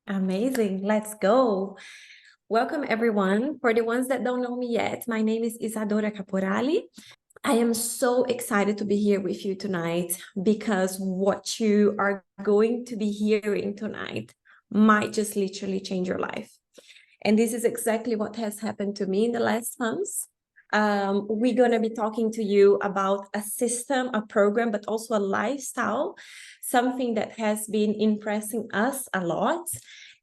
Amazing. Let's go. Welcome, everyone. For the ones that don't know me yet, my name is Isadora Caporali. I am so excited to be here with you tonight because what you are going to be hearing tonight might just literally change your life. And this is exactly what has happened to me in the last months. We're going to be talking to you about a system, a program, but also a lifestyle, something that has been impressing us a lot.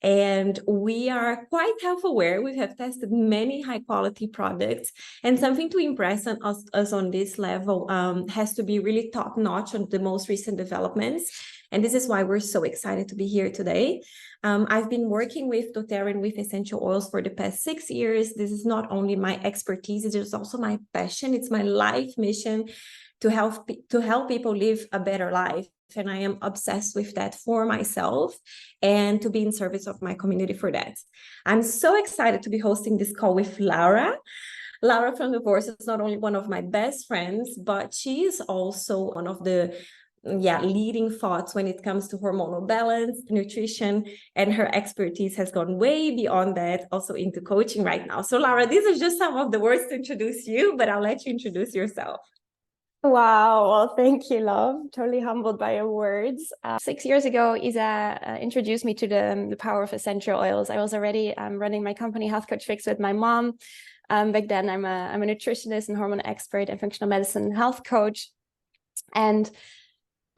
And we are quite health aware. We have tested many high quality products, and something to impress us on this level has to be really top notch on the most recent developments. And this is why we're so excited to be here today. I've been working with doTERRA and with essential oils for the past 6 years. This is not only my expertise, it is also my passion. It's my life mission to help people live a better life. And I am obsessed with that for myself and to be in service of my community for that. I'm so excited to be hosting this call with Laura. Laura from Divorce is not only one of my best friends, but she is also one of the leading thoughts when it comes to hormonal balance, nutrition, and her expertise has gone way beyond that, also into coaching right now. So Laura, these are just some of the words to introduce you, but I'll let you introduce yourself. Wow. Well, thank you, love. Totally humbled by your words. 6 years ago, Isa introduced me to the power of essential oils. I was already running my company, Health Coach Fix, with my mom. Back then, I'm a nutritionist and hormone expert and functional medicine health coach. And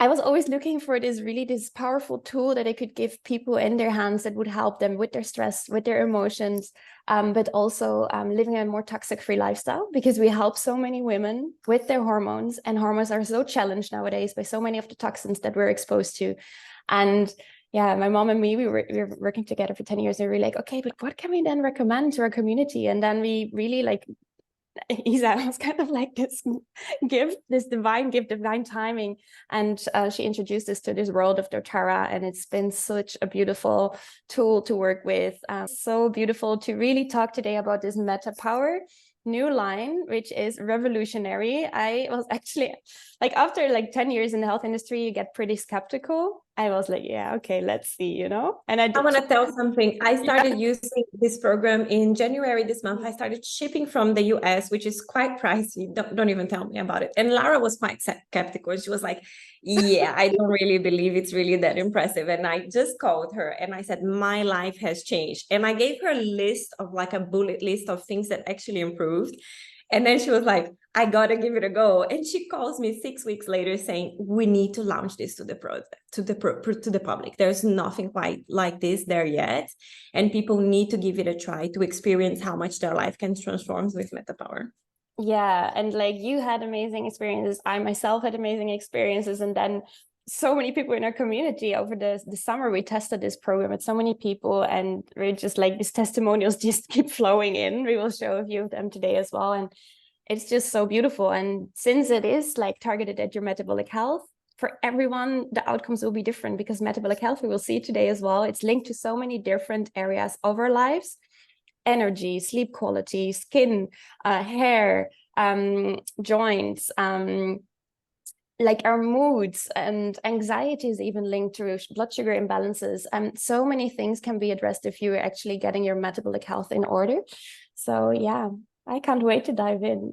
I was always looking for this powerful tool that I could give people in their hands that would help them with their stress, with their emotions, but also living a more toxic-free lifestyle, because we help so many women with their hormones, and hormones are so challenged nowadays by so many of the toxins that we're exposed to. And yeah, my mom and me, we were working together for 10 years, and we were like, okay, but what can we then recommend to our community? And then we really Isa was kind of like this gift, this divine gift, divine timing. And she introduced us to this world of doTERRA, and it's been such a beautiful tool to work with. So beautiful to really talk today about this MetaPWR new line, which is revolutionary. I was actually after 10 years in the health industry, you get pretty skeptical. I was like, yeah, okay, let's see, And I want to tell something. I started using this program in January this month. I started shipping from the US, which is quite pricey. Don't even tell me about it. And Lara was quite skeptical. She was like, yeah, I don't really believe it's really that impressive. And I just called her and I said, my life has changed. And I gave her a list of a bullet list of things that actually improved. And then she was like, I gotta give it a go. And she calls me 6 weeks later saying, we need to launch this to the public. There's nothing quite like this there yet. And people need to give it a try to experience how much their life can transform with MetaPWR. Yeah. And you had amazing experiences. I myself had amazing experiences. And then so many people in our community over the summer, we tested this program with so many people, and we're just these testimonials just keep flowing in. We will show a few of them today as well. And it's just so beautiful. And since it is targeted at your metabolic health, for everyone, the outcomes will be different, because metabolic health, we will see today as well, it's linked to so many different areas of our lives: energy, sleep quality, skin, hair, joints, our moods, and anxiety is even linked to blood sugar imbalances. And so many things can be addressed if you're actually getting your metabolic health in order. So yeah, I can't wait to dive in.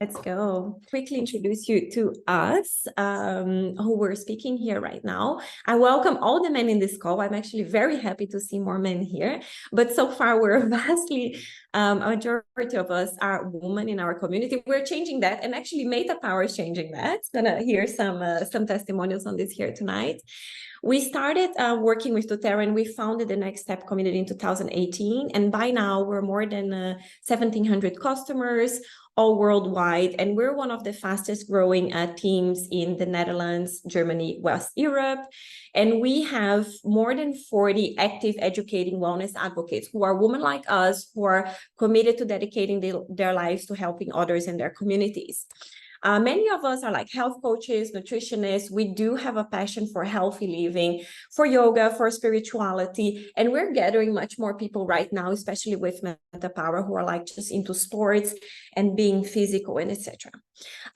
Let's go. Quickly introduce you to us who we're speaking here right now. I welcome all the men in this call. I'm actually very happy to see more men here. But so far, we're vastly, a majority of us are women in our community. We're changing that. And actually, MetaPWR is changing that. Gonna hear some testimonials on this here tonight. We started working with doTERRA, and we founded the Next Step community in 2018. And by now, we're more than 1,700 customers, all worldwide. And we're one of the fastest growing teams in the Netherlands, Germany, West Europe. And we have more than 40 active educating wellness advocates who are women like us, who are committed to dedicating their lives to helping others in their communities. Many of us are health coaches, nutritionists. We do have a passion for healthy living, for yoga, for spirituality. And we're gathering much more people right now, especially with MetaPWR, who are just into sports and being physical and etc.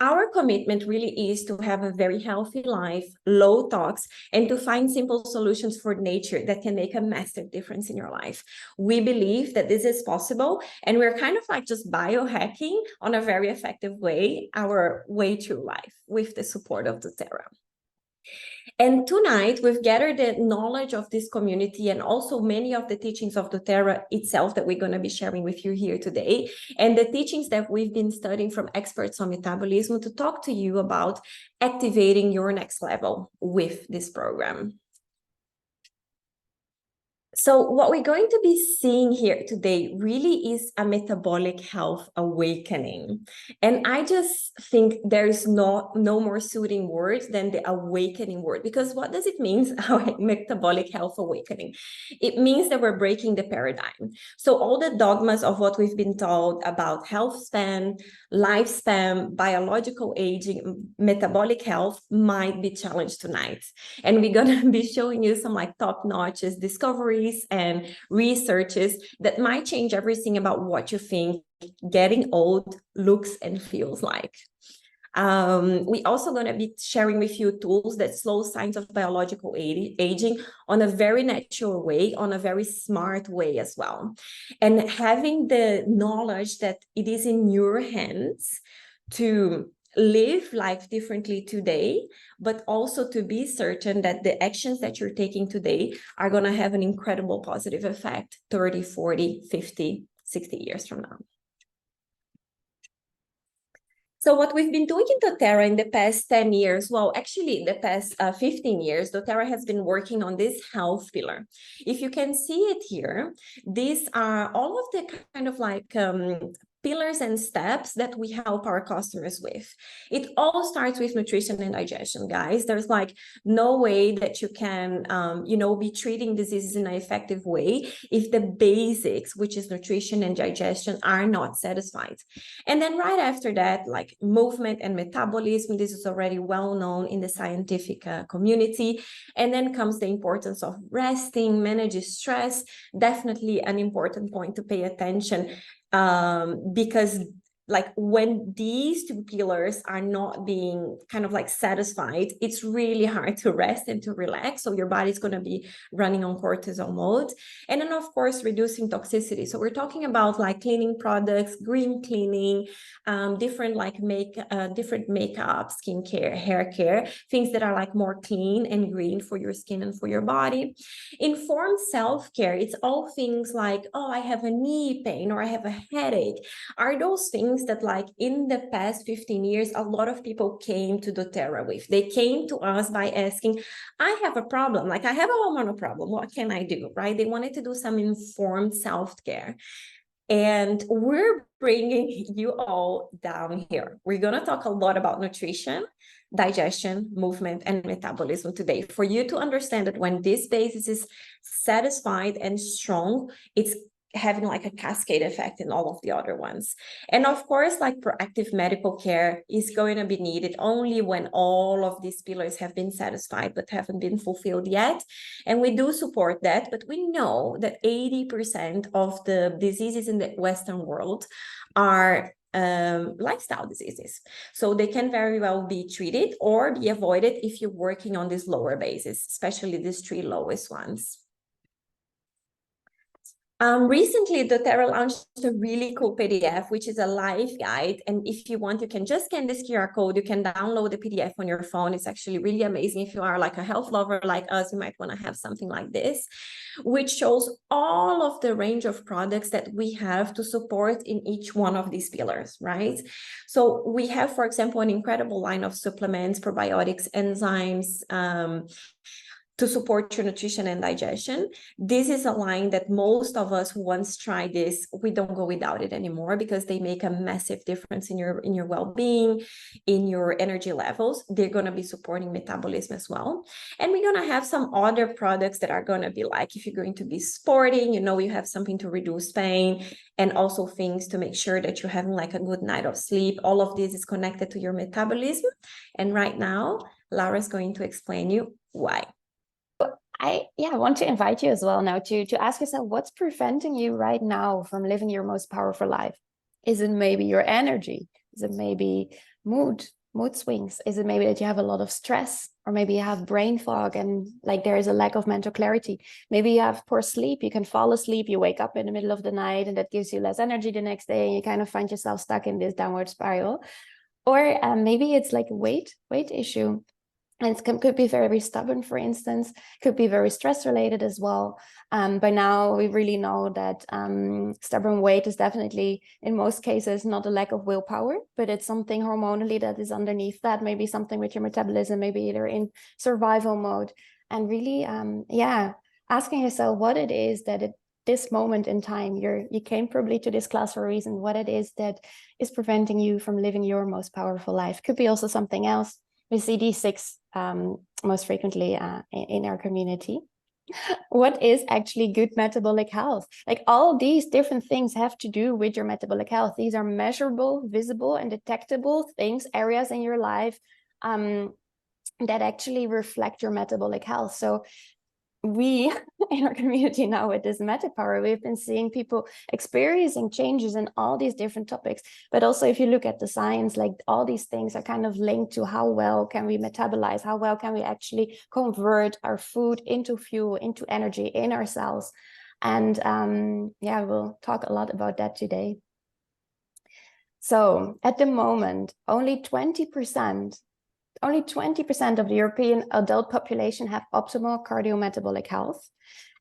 Our commitment really is to have a very healthy life, low tox, and to find simple solutions for nature that can make a massive difference in your life. We believe that this is possible, and we're kind of like just biohacking on a very effective way, our way through life with the support of doTERRA. And tonight, we've gathered the knowledge of this community and also many of the teachings of doTERRA itself that we're going to be sharing with you here today, and the teachings that we've been studying from experts on metabolism to talk to you about activating your next level with this program. So what we're going to be seeing here today really is a metabolic health awakening. And I just think there is no more suiting word than the awakening word, because what does it mean, our metabolic health awakening? It means that we're breaking the paradigm. So all the dogmas of what we've been told about health span, lifespan, biological aging, metabolic health might be challenged tonight. And we're going to be showing you some like top-notch discoveries and researches that might change everything about what you think getting old looks and feels like. We also going to be sharing with you tools that slow signs of biological aging on a very natural way, on a very smart way as well. And having the knowledge that it is in your hands to live life differently today, but also to be certain that the actions that you're taking today are going to have an incredible positive effect 30, 40, 50, 60 years from now. So what we've been doing in doTERRA in the past 10 years, well, actually the past 15 years, doTERRA has been working on this health pillar. If you can see it here, these are all of the kind of like pillars and steps that we help our customers with. It all starts with nutrition and digestion, guys. There's like no way that you can, be treating diseases in an effective way if the basics, which is nutrition and digestion, are not satisfied. And then right after that, like movement and metabolism, this is already well known in the scientific community. And then comes the importance of resting, managing stress, definitely an important point to pay attention, because like when these two pillars are not being kind of like satisfied, it's really hard to rest and to relax. So your body's going to be running on cortisol mode. And then of course, reducing toxicity. So we're talking about like cleaning products, green cleaning, different like different makeup, skincare, hair care, things that are like more clean and green for your skin and for your body. Informed self-care, it's all things like, oh, I have a knee pain or I have a headache. Are those things that like in the past 15 years, a lot of people came to doTERRA with. They came to us by asking, I have a problem, like I have a hormonal problem, what can I do, right? They wanted to do some informed self-care. And we're bringing you all down here. We're going to talk a lot about nutrition, digestion, movement, and metabolism today for you to understand that when this basis is satisfied and strong, it's having like a cascade effect in all of the other ones. And of course, like proactive medical care is going to be needed only when all of these pillars have been satisfied but haven't been fulfilled yet. And we do support that, but we know that 80% of the diseases in the Western world are lifestyle diseases. So they can very well be treated or be avoided if you're working on these lower bases, especially these three lowest ones. Recently, doTERRA launched a really cool PDF, which is a live guide. And if you want, you can just scan this QR code. You can download the PDF on your phone. It's actually really amazing. If you are like a health lover like us, you might want to have something like this, which shows all of the range of products that we have to support in each one of these pillars, right? So we have, for example, an incredible line of supplements, probiotics, enzymes, to support your nutrition and digestion. This is a line that most of us who once tried this, we don't go without it anymore because they make a massive difference in your well-being, in your energy levels. They're going to be supporting metabolism as well. And we're going to have some other products that are going to be like, if you're going to be sporting, you have something to reduce pain, and also things to make sure that you're having like a good night of sleep. All of this is connected to your metabolism. And right now, Laura's going to explain you why. I want to invite you as well now to ask yourself, what's preventing you right now from living your most powerful life? Is it maybe your energy? Is it maybe mood swings? Is it maybe that you have a lot of stress, or maybe you have brain fog and like there is a lack of mental clarity? Maybe you have poor sleep. You can fall asleep, you wake up in the middle of the night, and that gives you less energy the next day, and you kind of find yourself stuck in this downward spiral. Or maybe it's like a weight issue. And it could be very stubborn, for instance, could be very stress related as well. By now, we really know that stubborn weight is definitely, in most cases, not a lack of willpower, but it's something hormonally that is underneath that, maybe something with your metabolism, maybe you're in survival mode. And really, asking yourself what it is that at this moment in time, you came probably to this class for a reason, what it is that is preventing you from living your most powerful life. Could be also something else. We see these 6 most frequently in our community. What is actually good metabolic health? Like all these different things have to do with your metabolic health. These are measurable, visible, and detectable things, areas in your life that actually reflect your metabolic health. So we in our community now with this MetaPWR, we've been seeing people experiencing changes in all these different topics. But also if you look at the science, like all these things are kind of linked to how well can we metabolize, how well can we actually convert our food into fuel, into energy in our cells. And we'll talk a lot about that today. So at the moment, only 20% of the European adult population have optimal cardiometabolic health.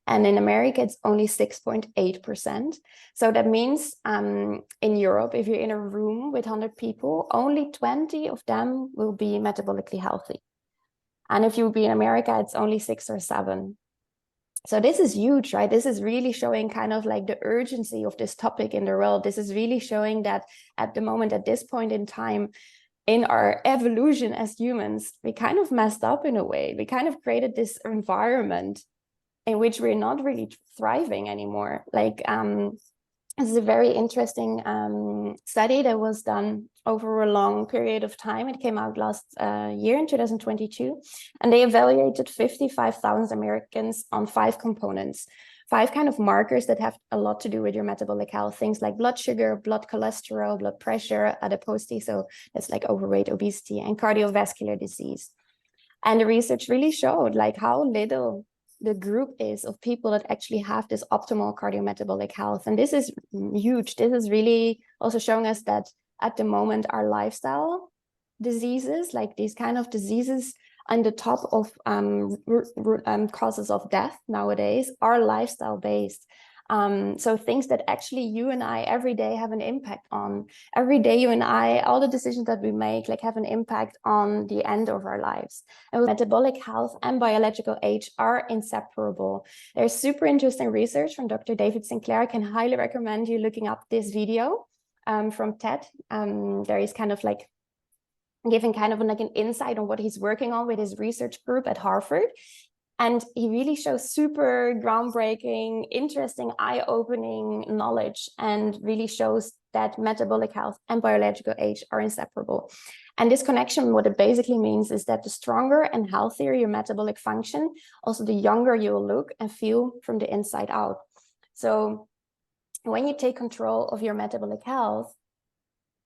And in America, it's only 6.8%. So that means in Europe, if you're in a room with 100 people, only 20 of them will be metabolically healthy. And if you will be in America, it's only 6 or 7. So this is huge, right? This is really showing kind of like the urgency of this topic in the world. This is really showing that at the moment, at this point in time, in our evolution as humans, we kind of messed up in a way. We kind of created this environment in which we're not really thriving anymore. Like this is a very interesting study that was done over a long period of time. It came out last year in 2022, and they evaluated 55,000 Americans on 5 components. 5 kind of markers that have a lot to do with your metabolic health, things like blood sugar, blood cholesterol, blood pressure, adiposity, so that's like overweight, obesity, and cardiovascular disease. And the research really showed like how little the group is of people that actually have this optimal cardiometabolic health. And this is huge. This is really also showing us that at the moment, our lifestyle diseases, like these kind of diseases on the top of causes of death nowadays, are lifestyle based. So things that actually you and I every day have an impact on. Every day you and I, all the decisions that we make like have an impact on the end of our lives. And metabolic health and biological age are inseparable. There's super interesting research from Dr. David Sinclair. I can highly recommend you looking up this video from TED. There is kind of like giving kind of like an insight on what he's working on with his research group at Harvard. And he really shows super groundbreaking, interesting, eye-opening knowledge, and really shows that metabolic health and biological age are inseparable. And this connection, what it basically means is that the stronger and healthier your metabolic function, also the younger you will look and feel from the inside out. So when you take control of your metabolic health,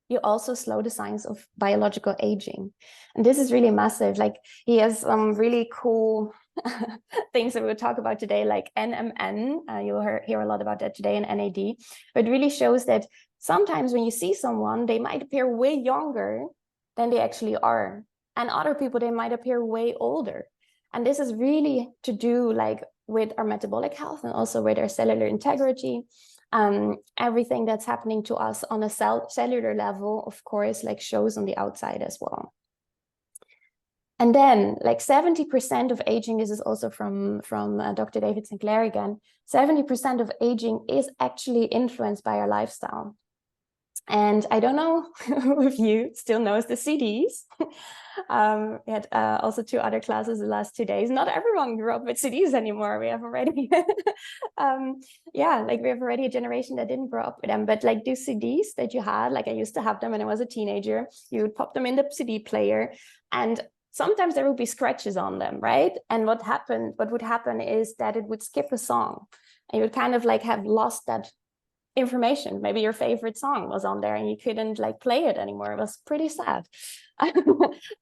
you also slow the signs of biological aging. And this is really massive. Like he has some really cool things that we'll talk about today, like NMN. You'll hear a lot about that today, and NAD. But it really shows that sometimes when you see someone, they might appear way younger than they actually are. And other people, they might appear way older. And this is really to do like with our metabolic health and also with our cellular integrity. Everything that's happening to us on a cellular level, of course, like shows on the outside as well. And then like 70% of aging, this is also from Dr. David Sinclair again, 70% of aging is actually influenced by our lifestyle. And I don't know if you still knows the CDs. We had also 2 other classes the last 2 days. Not everyone grew up with CDs anymore. We have already, we have already a generation that didn't grow up with them. But like those CDs that you had, like I used to have them when I was a teenager, you would pop them in the CD player, and sometimes there would be scratches on them, right? And what would happen is that it would skip a song, and you would kind of like have lost that information. Maybe your favorite song was on there and you couldn't like play it anymore. It was pretty sad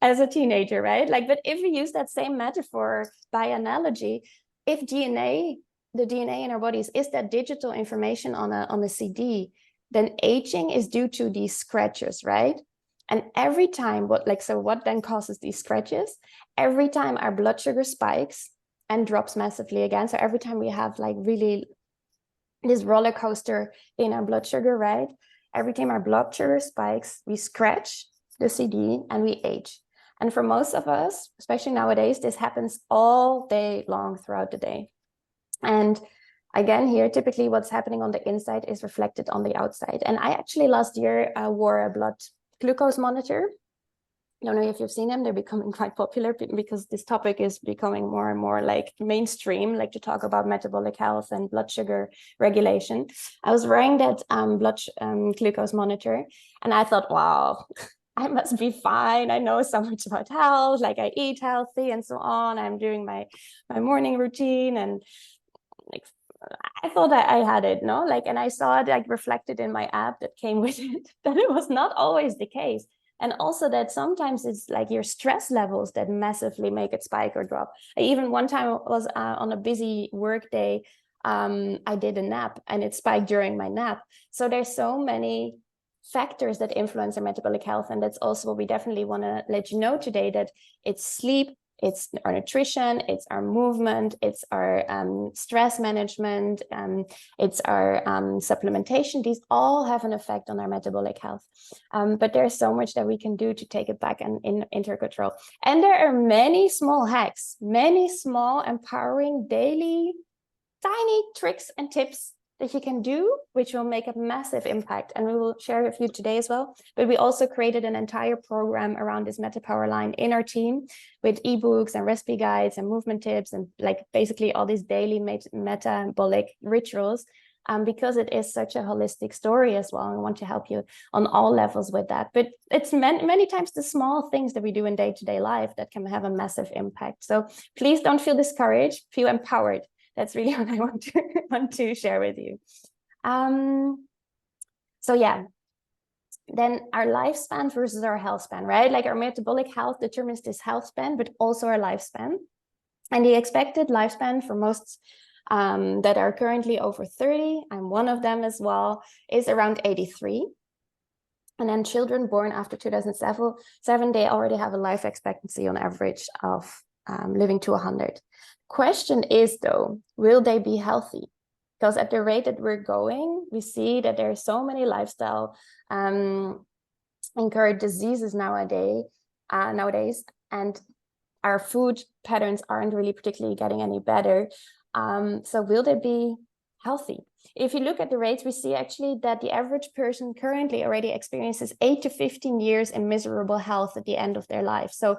as a teenager, right? Like, but if we use that same metaphor by analogy, if DNA, the DNA in our bodies is that digital information on a CD, then aging is due to these scratches, right? And every time what then causes these scratches? Every time our blood sugar spikes and drops massively again. So every time we have like really this roller coaster in our blood sugar, right? Every time our blood sugar spikes, we scratch the CD and we age. And for most of us, especially nowadays, this happens all day long throughout the day. And again, here, typically what's happening on the inside is reflected on the outside. And I actually last year wore a blood glucose monitor. I don't know if you've seen them. They're becoming quite popular because this topic is becoming more and more like mainstream, like to talk about metabolic health and blood sugar regulation. I was wearing that glucose monitor and I thought, wow, I must be fine. I know so much about health, like I eat healthy and so on. I'm doing my morning routine and like I thought I had it, no? Like, and I saw it like reflected in my app that came with it, that it was not always the case. And also that sometimes it's like your stress levels that massively make it spike or drop. Even one time I was on a busy work day, I did a nap and it spiked during my nap. So there's so many factors that influence our metabolic health. And that's also what we definitely want to let you know today, that it's sleep, it's our nutrition, it's our movement, it's our stress management, it's our supplementation. These all have an effect on our metabolic health. But there's so much that we can do to take it back and into control. And there are many small hacks, many small empowering daily tiny tricks and tips that you can do, which will make a massive impact. And we will share a few today as well. But we also created an entire program around this MetaPWR line in our team with ebooks and recipe guides and movement tips and like basically all these daily metabolic rituals, because it is such a holistic story as well. And we want to help you on all levels with that. But it's many times the small things that we do in day-to-day life that can have a massive impact. So please don't feel discouraged, feel empowered. That's really what I want to share with you. So yeah, then our lifespan versus our health span, right? Like our metabolic health determines this health span, but also our lifespan. And the expected lifespan for most that are currently over 30, I'm one of them as well, is around 83. And then children born after 2007, they already have a life expectancy on average of living to 100. Question is though, will they be healthy? Because at the rate that we're going, we see that there are so many lifestyle incurred diseases nowadays, and our food patterns aren't really particularly getting any better. So will they be healthy? If you look at the rates, we see actually that the average person currently already experiences 8 to 15 years in miserable health at the end of their life. So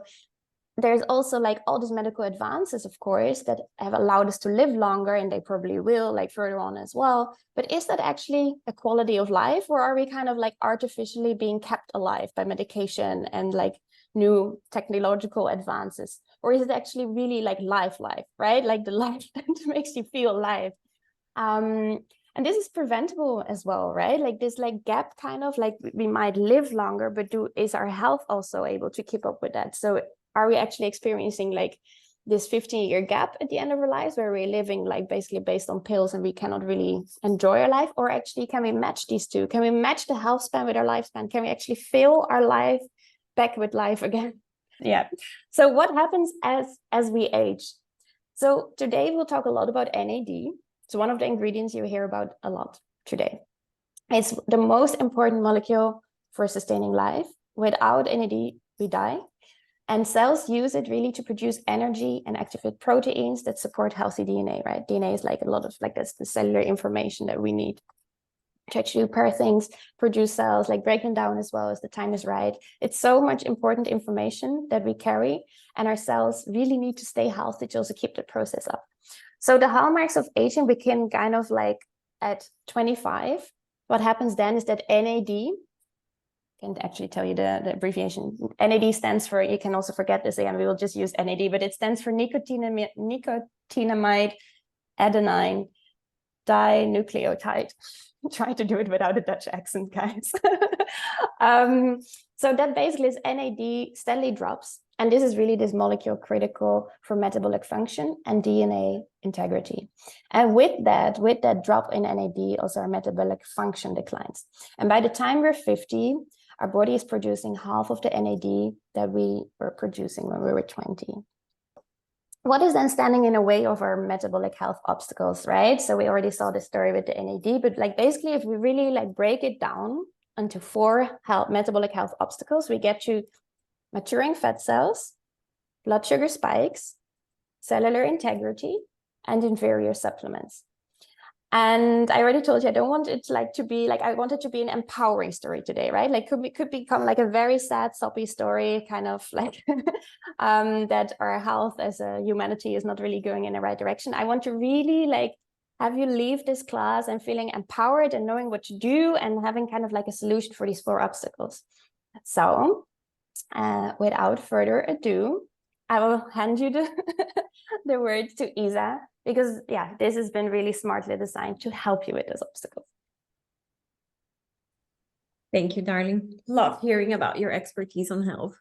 there's also like all these medical advances, of course, that have allowed us to live longer, and they probably will like further on as well. But is that actually a quality of life, or are we kind of like artificially being kept alive by medication and like new technological advances? Or is it actually really like life, right? Like the life that makes you feel alive. And this is preventable as well, right? Like this like gap kind of like we might live longer, but is our health also able to keep up with that? So are we actually experiencing like this 15-year gap at the end of our lives where we're living like basically based on pills and we cannot really enjoy our life? Or actually can we match these two? Can we match the health span with our lifespan? Can we actually fill our life back with life again? Yeah. So what happens as we age? So today we'll talk a lot about NAD. It's one of the ingredients you hear about a lot today. It's the most important molecule for sustaining life. Without NAD, we die. And cells use it really to produce energy and activate proteins that support healthy DNA, right? DNA is like a lot of like that's the cellular information that we need to actually repair things, produce cells, like break them down as well as the time is right. It's so much important information that we carry, and our cells really need to stay healthy to also keep the process up. So the hallmarks of aging begin kind of like at 25. What happens then is that NAD, can actually tell you the abbreviation. NAD stands for, you can also forget this again, we will just use NAD, but it stands for nicotinamide adenine dinucleotide. Try to do it without a Dutch accent, guys. So that basically is NAD steadily drops. And this is really this molecule critical for metabolic function and DNA integrity. And with that drop in NAD, also our metabolic function declines. And by the time we're 50, our body is producing half of the NAD that we were producing when we were 20. What is then standing in the way of our metabolic health obstacles, right? So we already saw the story with the NAD, but like basically if we really like break it down into 4 metabolic health obstacles, we get to maturing fat cells, blood sugar spikes, cellular integrity, and inferior supplements. And I already told you, I don't want it like to be like, I want it to be an empowering story today, right? Like could become like a very sad, soppy story, kind of like that our health as a humanity is not really going in the right direction. I want to really like have you leave this class and feeling empowered and knowing what to do and having kind of like a solution for these 4 obstacles. So without further ado, I will hand you the word to Isa, because yeah, this has been really smartly designed to help you with those obstacles. Thank you, darling. Love hearing about your expertise on health.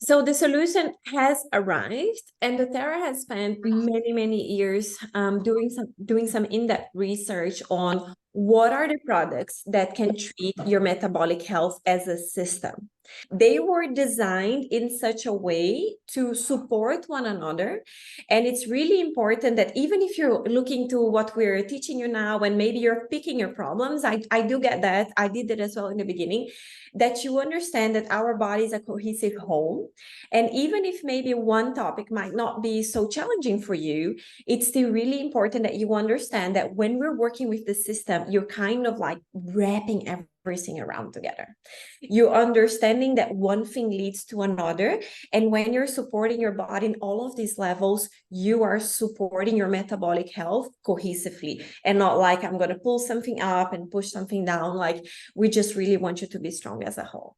So the solution has arrived, and doTERRA has spent many years doing some in-depth research on what are the products that can treat your metabolic health as a system. They were designed in such a way to support one another. And it's really important that even if you're looking to what we're teaching you now, and maybe you're picking your problems, I do get that. I did that as well in the beginning, that you understand that our body is a cohesive whole. And even if maybe one topic might not be so challenging for you, it's still really important that you understand that when we're working with the system, you're kind of like wrapping everything around together. You're understanding that one thing leads to another. And when you're supporting your body in all of these levels, you are supporting your metabolic health cohesively, and not like I'm going to pull something up and push something down. Like we just really want you to be strong as a whole.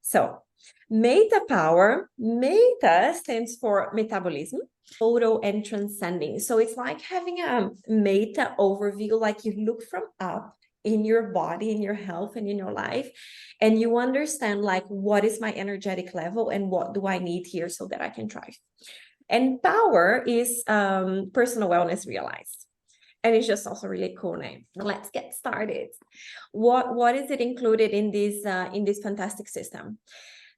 So MetaPWR, Meta stands for metabolism, total and transcending. So it's like having a meta overview, like you look from up in your body, in your health, and in your life, and you understand like what is my energetic level and what do I need here so that I can thrive. And power is personal wellness realized. And it's just also a really cool name. Let's get started. What is it included in this fantastic system?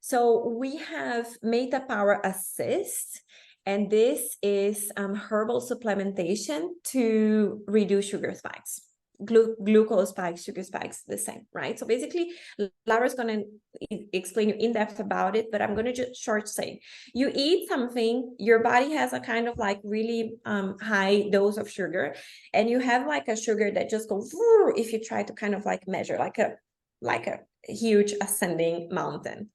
So we have MetaPWR Assist, and this is herbal supplementation to reduce sugar spikes. Glucose spikes, sugar spikes, the same, right? So basically, Laura's going to explain you in depth about it, but I'm going to just short say, you eat something, your body has a kind of like really high dose of sugar, and you have like a sugar that just goes if you try to kind of like measure like a huge ascending mountain.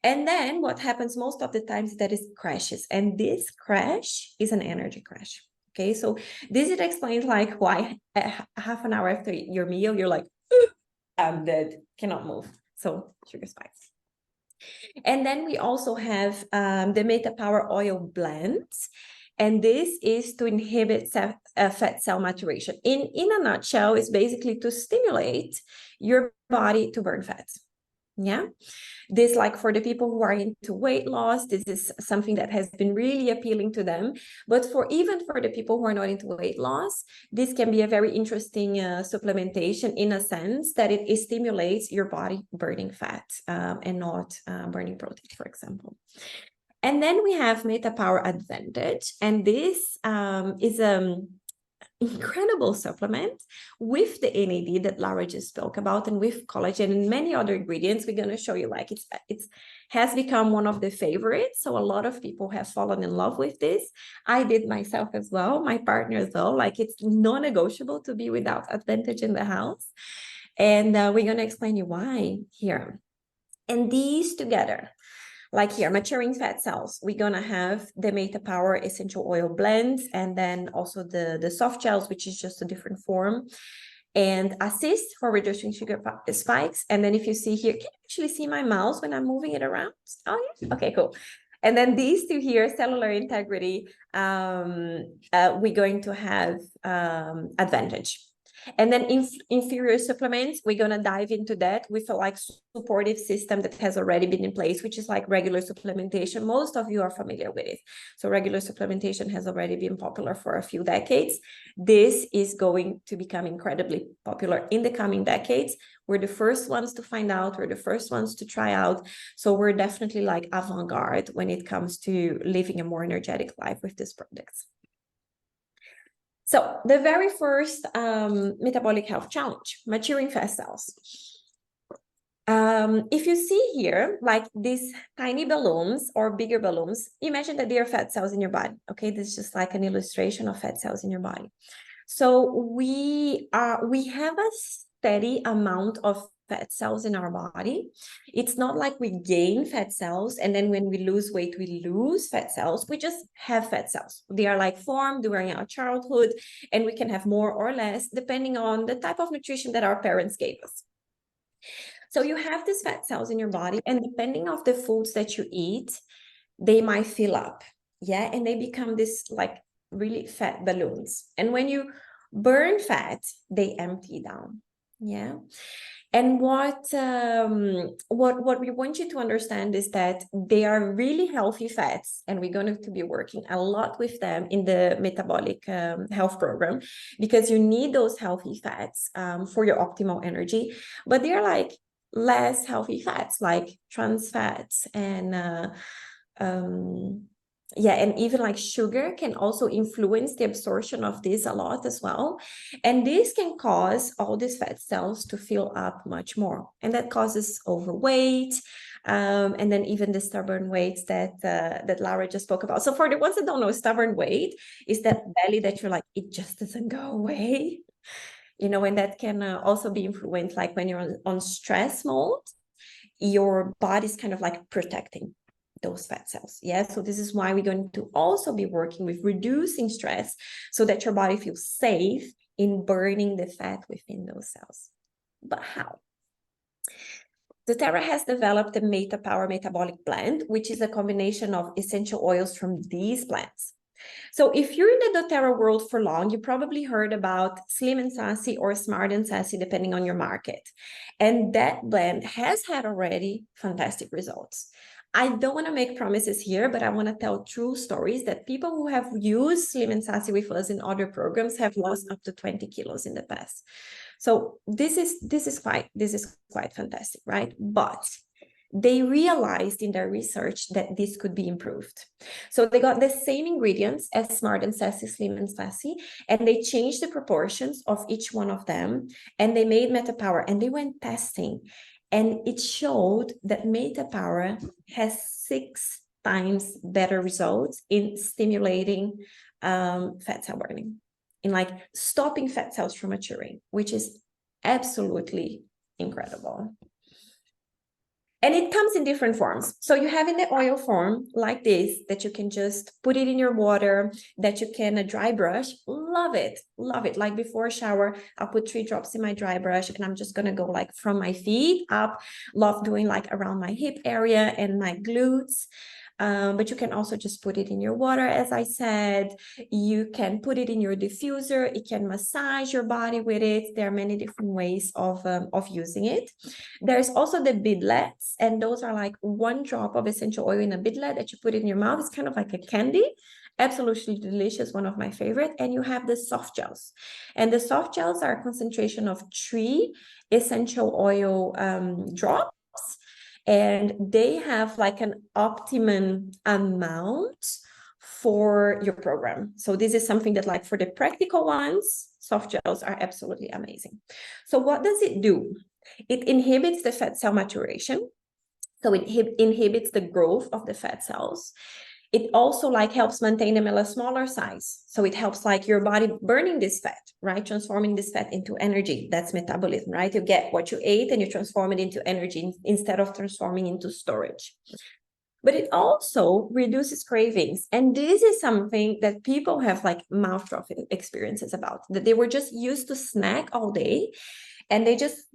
And then what happens most of the times that it crashes, and this crash is an energy crash. Okay, so this it explains like why half an hour after your meal, you're like, I'm dead, cannot move. So sugar spikes. And then we also have the MetaPWR oil blends. And this is to inhibit fat cell maturation. In a nutshell, it's basically to stimulate your body to burn fat. Yeah, this like for the people who are into weight loss, this is something that has been really appealing to them. But even for the people who are not into weight loss, this can be a very interesting supplementation in a sense that it stimulates your body burning fat and not burning protein, for example. And then we have MetaPWR Advantage, and this is incredible supplement with the NAD that Laura just spoke about, and with collagen and many other ingredients. We're going to show you like it's has become one of the favorites. So a lot of people have fallen in love with this. I did myself as well, my partner as well. Like it's non-negotiable to be without Advantage in the house. And we're going to explain you why here. And these together, like here, maturing fat cells, we're going to have the MetaPWR essential oil blend, and then also the soft gels, which is just a different form, and assist for reducing sugar spikes. And then if you see here, can you actually see my mouse when I'm moving it around? Oh, yeah. Okay, cool. And then these two here, cellular integrity, we're going to have advantage. And then inferior supplements, we're going to dive into that with a like supportive system that has already been in place, which is like regular supplementation. Most of you are familiar with it. So regular supplementation has already been popular for a few decades. This is going to become incredibly popular in the coming decades. We're the first ones to find out. We're the first ones to try out. So we're definitely like avant-garde when it comes to living a more energetic life with these products. So the very first metabolic health challenge, maturing fat cells. If you see here, like these tiny balloons or bigger balloons, imagine that they are fat cells in your body. Okay, this is just like an illustration of fat cells in your body. So we have a steady amount of fat cells in our body. It's not like we gain fat cells and then when we lose weight, we lose fat cells. We just have fat cells. They are like formed during our childhood, and we can have more or less depending on the type of nutrition that our parents gave us. So you have these fat cells in your body, and depending on the foods that you eat, they might fill up. Yeah, and they become this like really fat balloons. And when you burn fat, they empty down. Yeah. And what we want you to understand is that they are really healthy fats, and we're going to be working a lot with them in the metabolic health program, because you need those healthy fats for your optimal energy. But they're like less healthy fats, like trans fats and yeah, and even like sugar can also influence the absorption of this a lot as well. And this can cause all these fat cells to fill up much more. And that causes overweight, and then even the stubborn weights that Laura just spoke about. So for the ones that don't know, stubborn weight is that belly that you're like, it just doesn't go away. You know, and that can also be influenced, like when you're on stress mode, your body's kind of like protecting those fat cells. Yeah, so this is why we're going to also be working with reducing stress so that your body feels safe in burning the fat within those cells. But how? doTERRA has developed the MetaPWR metabolic blend, which is a combination of essential oils from these plants. So if you're in the doTERRA world for long, you probably heard about Slim and Sassy or Smart and Sassy, depending on your market. And that blend has had already fantastic results. I don't want to make promises here, but I want to tell true stories that people who have used Slim and Sassy with us in other programs have lost up to 20 kilos in the past. So this is quite fantastic, right? But they realized in their research that this could be improved. So they got the same ingredients as Smart and Sassy, Slim and Sassy, and they changed the proportions of each one of them, and they made MetaPWR, and they went testing. And it showed that MetaPWR has 6 times better results in stimulating fat cell burning, in like stopping fat cells from maturing, which is absolutely incredible. And it comes in different forms. So you have in the oil form like this, that you can just put it in your water, that you can dry brush. Love it. Love it. Like before shower, I'll put 3 drops in my dry brush, and I'm just going to go like from my feet up. Love doing like around my hip area and my glutes. But you can also just put it in your water, as I said. You can put it in your diffuser. It can massage your body with it. There are many different ways of using it. There's also the bidlets, and those are like 1 drop of essential oil in a bidlet that you put in your mouth. It's kind of like a candy. Absolutely delicious, one of my favorite. And you have the soft gels. And the soft gels are a concentration of 3 essential oil drops. And they have like an optimum amount for your program. So this is something that, like, for the practical ones, soft gels are absolutely amazing. So what does it do? It inhibits the fat cell maturation. So it inhibits the growth of the fat cells. It also like helps maintain them at a smaller size. So it helps like your body burning this fat, right? Transforming this fat into energy. That's metabolism, right? You get what you ate and you transform it into energy instead of transforming into storage. But it also reduces cravings. And this is something that people have like mouth-drop experiences about, that they were just used to snack all day. And they just,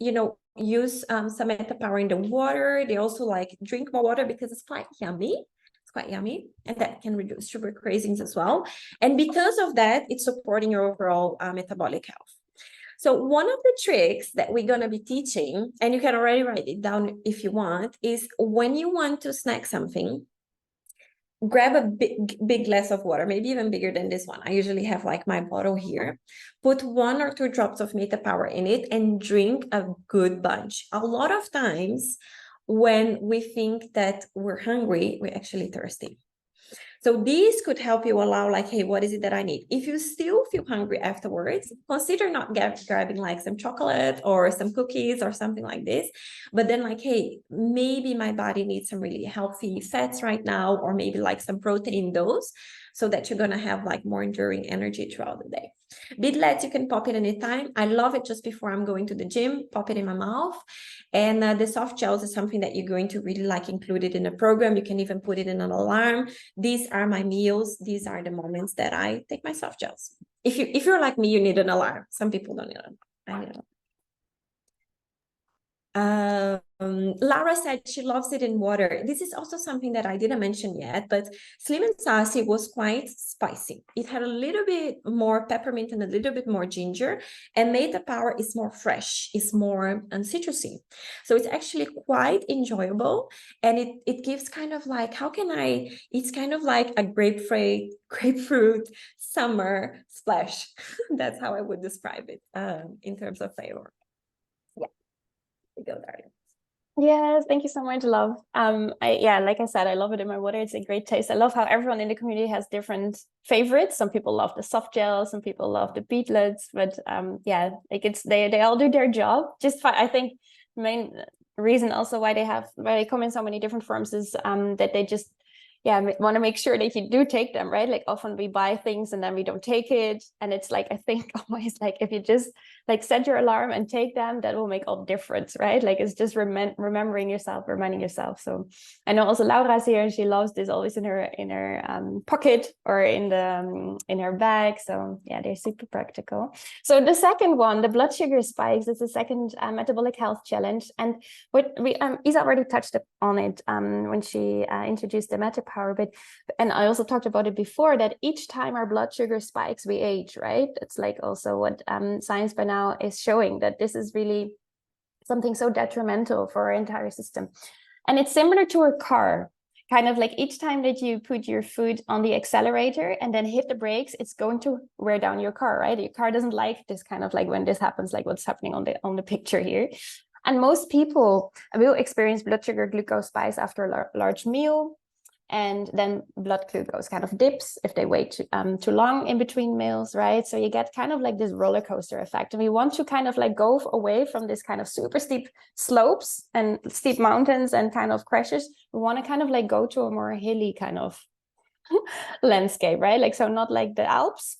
you know, use some MetaPWR in the water. They also like drink more water because it's quite yummy. It's quite yummy, and that can reduce sugar cravings as well. And because of that, it's supporting your overall metabolic health. So one of the tricks that we're going to be teaching, and you can already write it down if you want, is when you want to snack something, grab a big glass of water, maybe even bigger than this one. I usually have like my bottle here. Put 1 or 2 drops of MetaPWR in it and drink a good bunch. A lot of times when we think that we're hungry, we're actually thirsty. So these could help you allow like, hey, what is it that I need? If you still feel hungry afterwards, consider not grabbing like some chocolate or some cookies or something like this. But then like, hey, maybe my body needs some really healthy fats right now, or maybe like some protein in those, so that you're going to have like more enduring energy throughout the day. Bidlets, you can pop it anytime. I love it just before I'm going to the gym, pop it in my mouth. And the soft gels is something that you're going to really like include it in a program. You can even put it in an alarm. These are my meals. These are the moments that I take my soft gels. If you're like me, you need an alarm. Some people don't need an alarm. I need an Lara said she loves it in water. This is also something that I didn't mention yet, but Slim and Sassy was quite spicy. It had a little bit more peppermint and a little bit more ginger, and MetaPWR is more fresh, it's more citrusy. So it's actually quite enjoyable, and it gives kind of like, it's kind of like a grapefruit summer splash. That's how I would describe it in terms of flavor. Go, darling. Yes, thank you so much, love. Like I said, I love it in my water. It's a great taste. I love how everyone in the community has different favorites. Some people love the soft gel, some people love the beetlets, but like they all do their job. I think the main reason also why they come in so many different forms is that they just want to make sure that you do take them, right? Like often we buy things and then we don't take it, and it's like, I think always like if you just like set your alarm and take them, that will make all the difference, right? Like it's just reminding yourself. So I know also Laura's here and she loves this always in her pocket or in her bag. So yeah, they're super practical. So the second one, the blood sugar spikes, is the second metabolic health challenge, and what Isa already touched on it when she introduced the MetaPWR, and I also talked about it before, that each time our blood sugar spikes, we age, right? It's like also what science by now is showing, that this is really something so detrimental for our entire system. And it's similar to a car, kind of like each time that you put your foot on the accelerator and then hit the brakes, it's going to wear down your car, right? Your car doesn't like this, kind of like when this happens, like what's happening on the picture here. And most people will experience blood sugar glucose spikes after a large meal, and then blood glucose kind of dips if they wait too long in between meals, right? So you get kind of like this roller coaster effect, and we want to kind of like go away from this kind of super steep slopes and steep mountains and kind of crashes. We want to kind of like go to a more hilly kind of landscape, right? Like, so not like the Alps,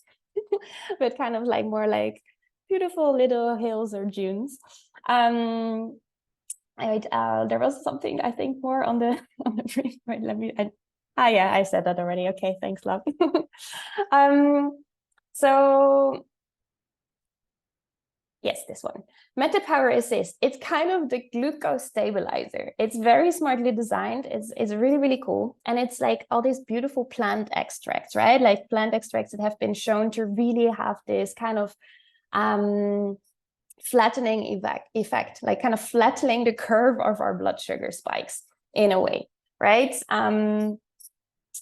but kind of like more like beautiful little hills or dunes. There was something I think more on the brief. Wait, I said that already. Okay, thanks, love. So yes, this one, MetaPWR Assist. It's kind of the glucose stabilizer. It's very smartly designed. It's really, really cool, and it's like all these beautiful plant extracts, right? Like plant extracts that have been shown to really have this kind of flattening effect, like kind of flattening the curve of our blood sugar spikes in a way, right?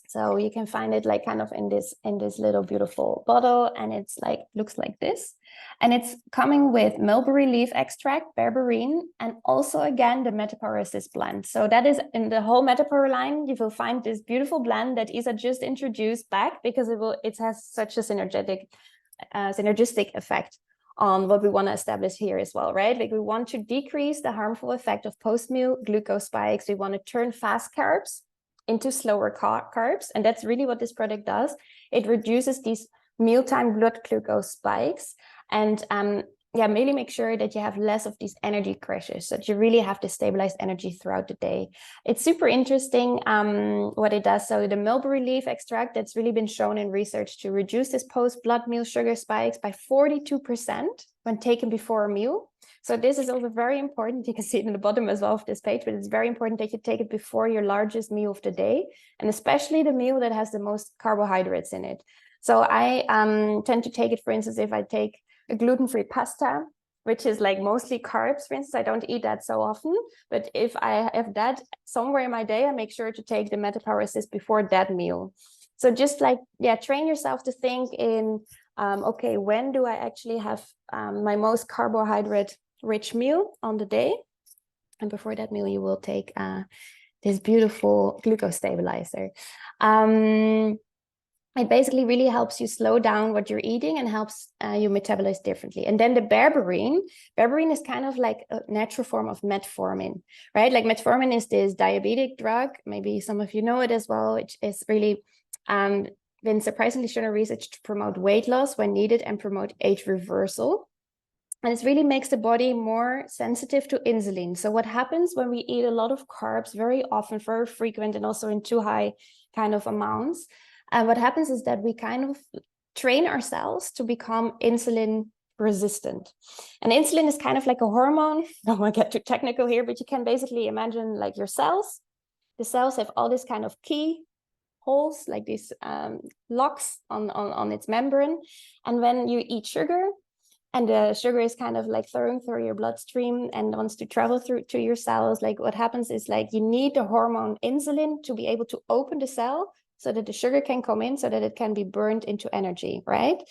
So you can find it like kind of in this little beautiful bottle, and it's like looks like this, and it's coming with mulberry leaf extract, berberine, and also again the MetaPWR Assist blend. So that is in the whole MetaPWR line. You will find this beautiful blend that Isa just introduced back, because it has such a synergistic effect on what we want to establish here as well, right? Like we want to decrease the harmful effect of post-meal glucose spikes. We want to turn fast carbs into slower carbs. And that's really what this product does. It reduces these mealtime blood glucose spikes, and really make sure that you have less of these energy crashes, so that you really have to stabilize energy throughout the day. It's super interesting what it does. So the mulberry leaf extract, that's really been shown in research to reduce this post-blood meal sugar spikes by 42%. when taken before a meal. So this is also very important. You can see it in the bottom as well of this page, but it's very important that you take it before your largest meal of the day, and especially the meal that has the most carbohydrates in it. So I tend to take it, for instance, if I take a gluten-free pasta, which is like mostly carbs, for instance, I don't eat that so often, but if I have that somewhere in my day, I make sure to take the MetaPWR Assist before that meal. So just like, yeah, train yourself to think in, okay, when do I actually have my most carbohydrate-rich meal on the day? And before that meal, you will take this beautiful glucose stabilizer. It basically really helps you slow down what you're eating and helps you metabolize differently. And then the berberine is kind of like a natural form of metformin, right? Like metformin is this diabetic drug. Maybe some of you know it as well, which is really been surprisingly shown in research to promote weight loss when needed and promote age reversal. And it really makes the body more sensitive to insulin. So what happens when we eat a lot of carbs very often, very frequent, and also in too high kind of amounts, what happens is that we kind of train ourselves to become insulin resistant. And insulin is kind of like a hormone. I don't want to get too technical here, but you can basically imagine like your cells. The cells have all this kind of key holes, like these locks on its membrane. And when you eat sugar, and the sugar is kind of like flowing through your bloodstream and wants to travel through to your cells, like what happens is like you need the hormone insulin to be able to open the cell so that the sugar can come in, so that it can be burned into energy, right?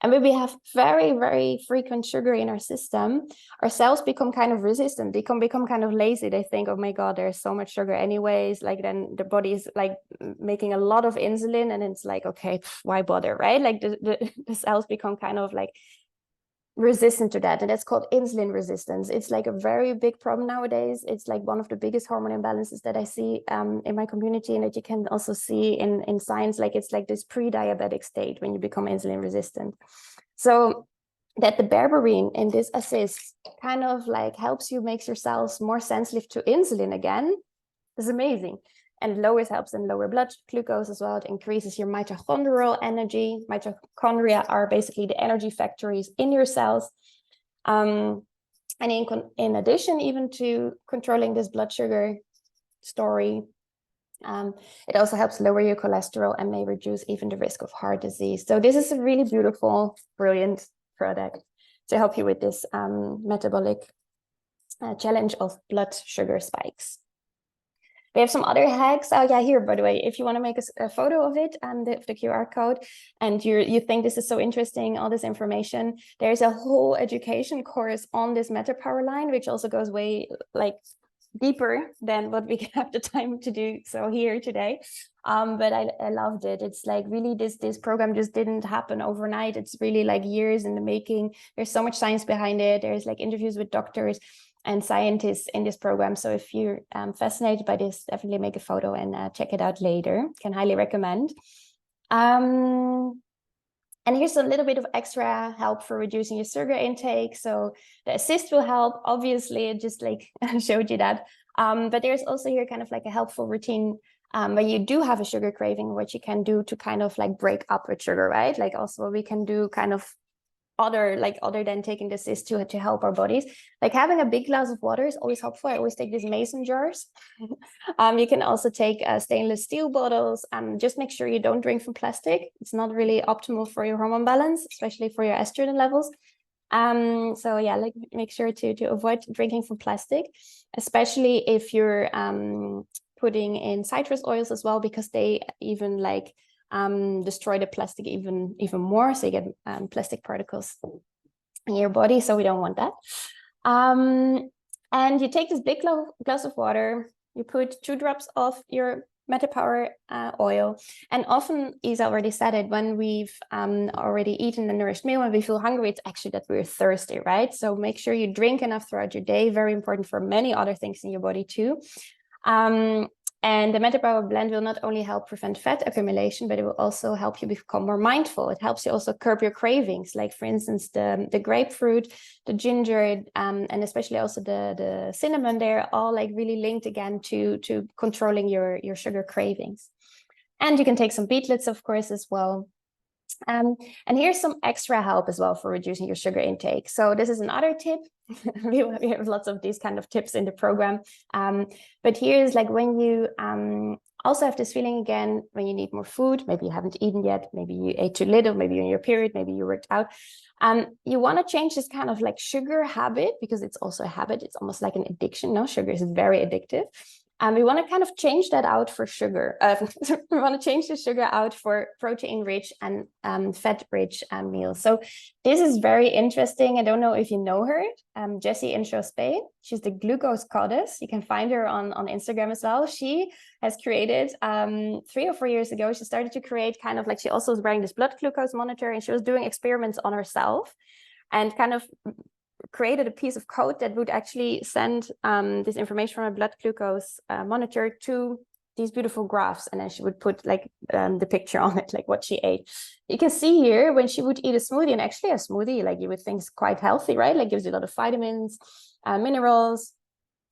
And when we have very, very frequent sugar in our system, our cells become kind of resistant. They become kind of lazy. They think, oh my God, there's so much sugar anyways. Like then the body is like making a lot of insulin, and it's like, okay, why bother, right? Like the cells become kind of like resistant to that, and that's called insulin resistance. It's like a very big problem nowadays. It's like one of the biggest hormone imbalances that I see in my community, and that you can also see in science. Like it's like this pre-diabetic state when you become insulin resistant. So that the berberine in this assist kind of like helps you, makes your cells more sensitive to insulin again, is amazing. And helps in lower blood glucose as well. It increases your mitochondrial energy. Mitochondria are basically the energy factories in your cells. And in addition, even to controlling this blood sugar story, it also helps lower your cholesterol and may reduce even the risk of heart disease. So this is a really beautiful, brilliant product to help you with this metabolic challenge of blood sugar spikes. We have some other hacks. Oh yeah, here, by the way, if you want to make a photo of it and the QR code, and you think this is so interesting, all this information, there's a whole education course on this MetaPWR line, which also goes way like deeper than what we have the time to do so here today. But I loved it. It's like really this program just didn't happen overnight. It's really like years in the making. There's so much science behind it. There's like interviews with doctors and scientists in this program. So if you're fascinated by this, definitely make a photo and check it out later. Can highly recommend. And here's a little bit of extra help for reducing your sugar intake. So the assist will help. Obviously, it just like showed you that. But there's also here kind of like a helpful routine when you do have a sugar craving, what you can do to kind of like break up with sugar, right? Like also we can do kind of other than taking the assist to help our bodies. Like having a big glass of water is always helpful. I always take these mason jars. You can also take stainless steel bottles. Just make sure you don't drink from plastic. It's not really optimal for your hormone balance, especially for your estrogen levels. So yeah, like make sure to avoid drinking from plastic, especially if you're putting in citrus oils as well, because they even like destroy the plastic even more, so you get plastic particles in your body, so we don't want that. And you take this big glass of water, you put 2 drops of your MetaPWR oil, and often, Isa already said it, when we've already eaten a nourished meal and we feel hungry, it's actually that we're thirsty, right? So make sure you drink enough throughout your day. Very important for many other things in your body too. And the MetaPWR blend will not only help prevent fat accumulation, but it will also help you become more mindful. It helps you also curb your cravings, like for instance, the grapefruit, the ginger, and especially also the cinnamon. They're all like really linked again to controlling your sugar cravings. And you can take some beetlets, of course, as well. And here's some extra help as well for reducing your sugar intake. So this is another tip. We have lots of these kind of tips in the program. But here's like when you also have this feeling again, when you need more food, maybe you haven't eaten yet, maybe you ate too little, maybe you're in your period, maybe you worked out. You want to change this kind of like sugar habit, because it's also a habit. It's almost like an addiction. No, sugar is very addictive. We want to kind of change that out for sugar. We want to change the sugar out for protein-rich and fat-rich meals. So this is very interesting. I don't know if you know her, Jessie Inchauspé. She's the glucose goddess. You can find her on Instagram as well. She has created 3 or 4 years ago. She started to create kind of like, she also was wearing this blood glucose monitor, and she was doing experiments on herself and kind of created a piece of code that would actually send this information from a blood glucose monitor to these beautiful graphs, and then she would put like the picture on it, like what she ate. You can see here when she would eat a smoothie, and actually a smoothie, like you would think is quite healthy, right? Like gives you a lot of vitamins, minerals.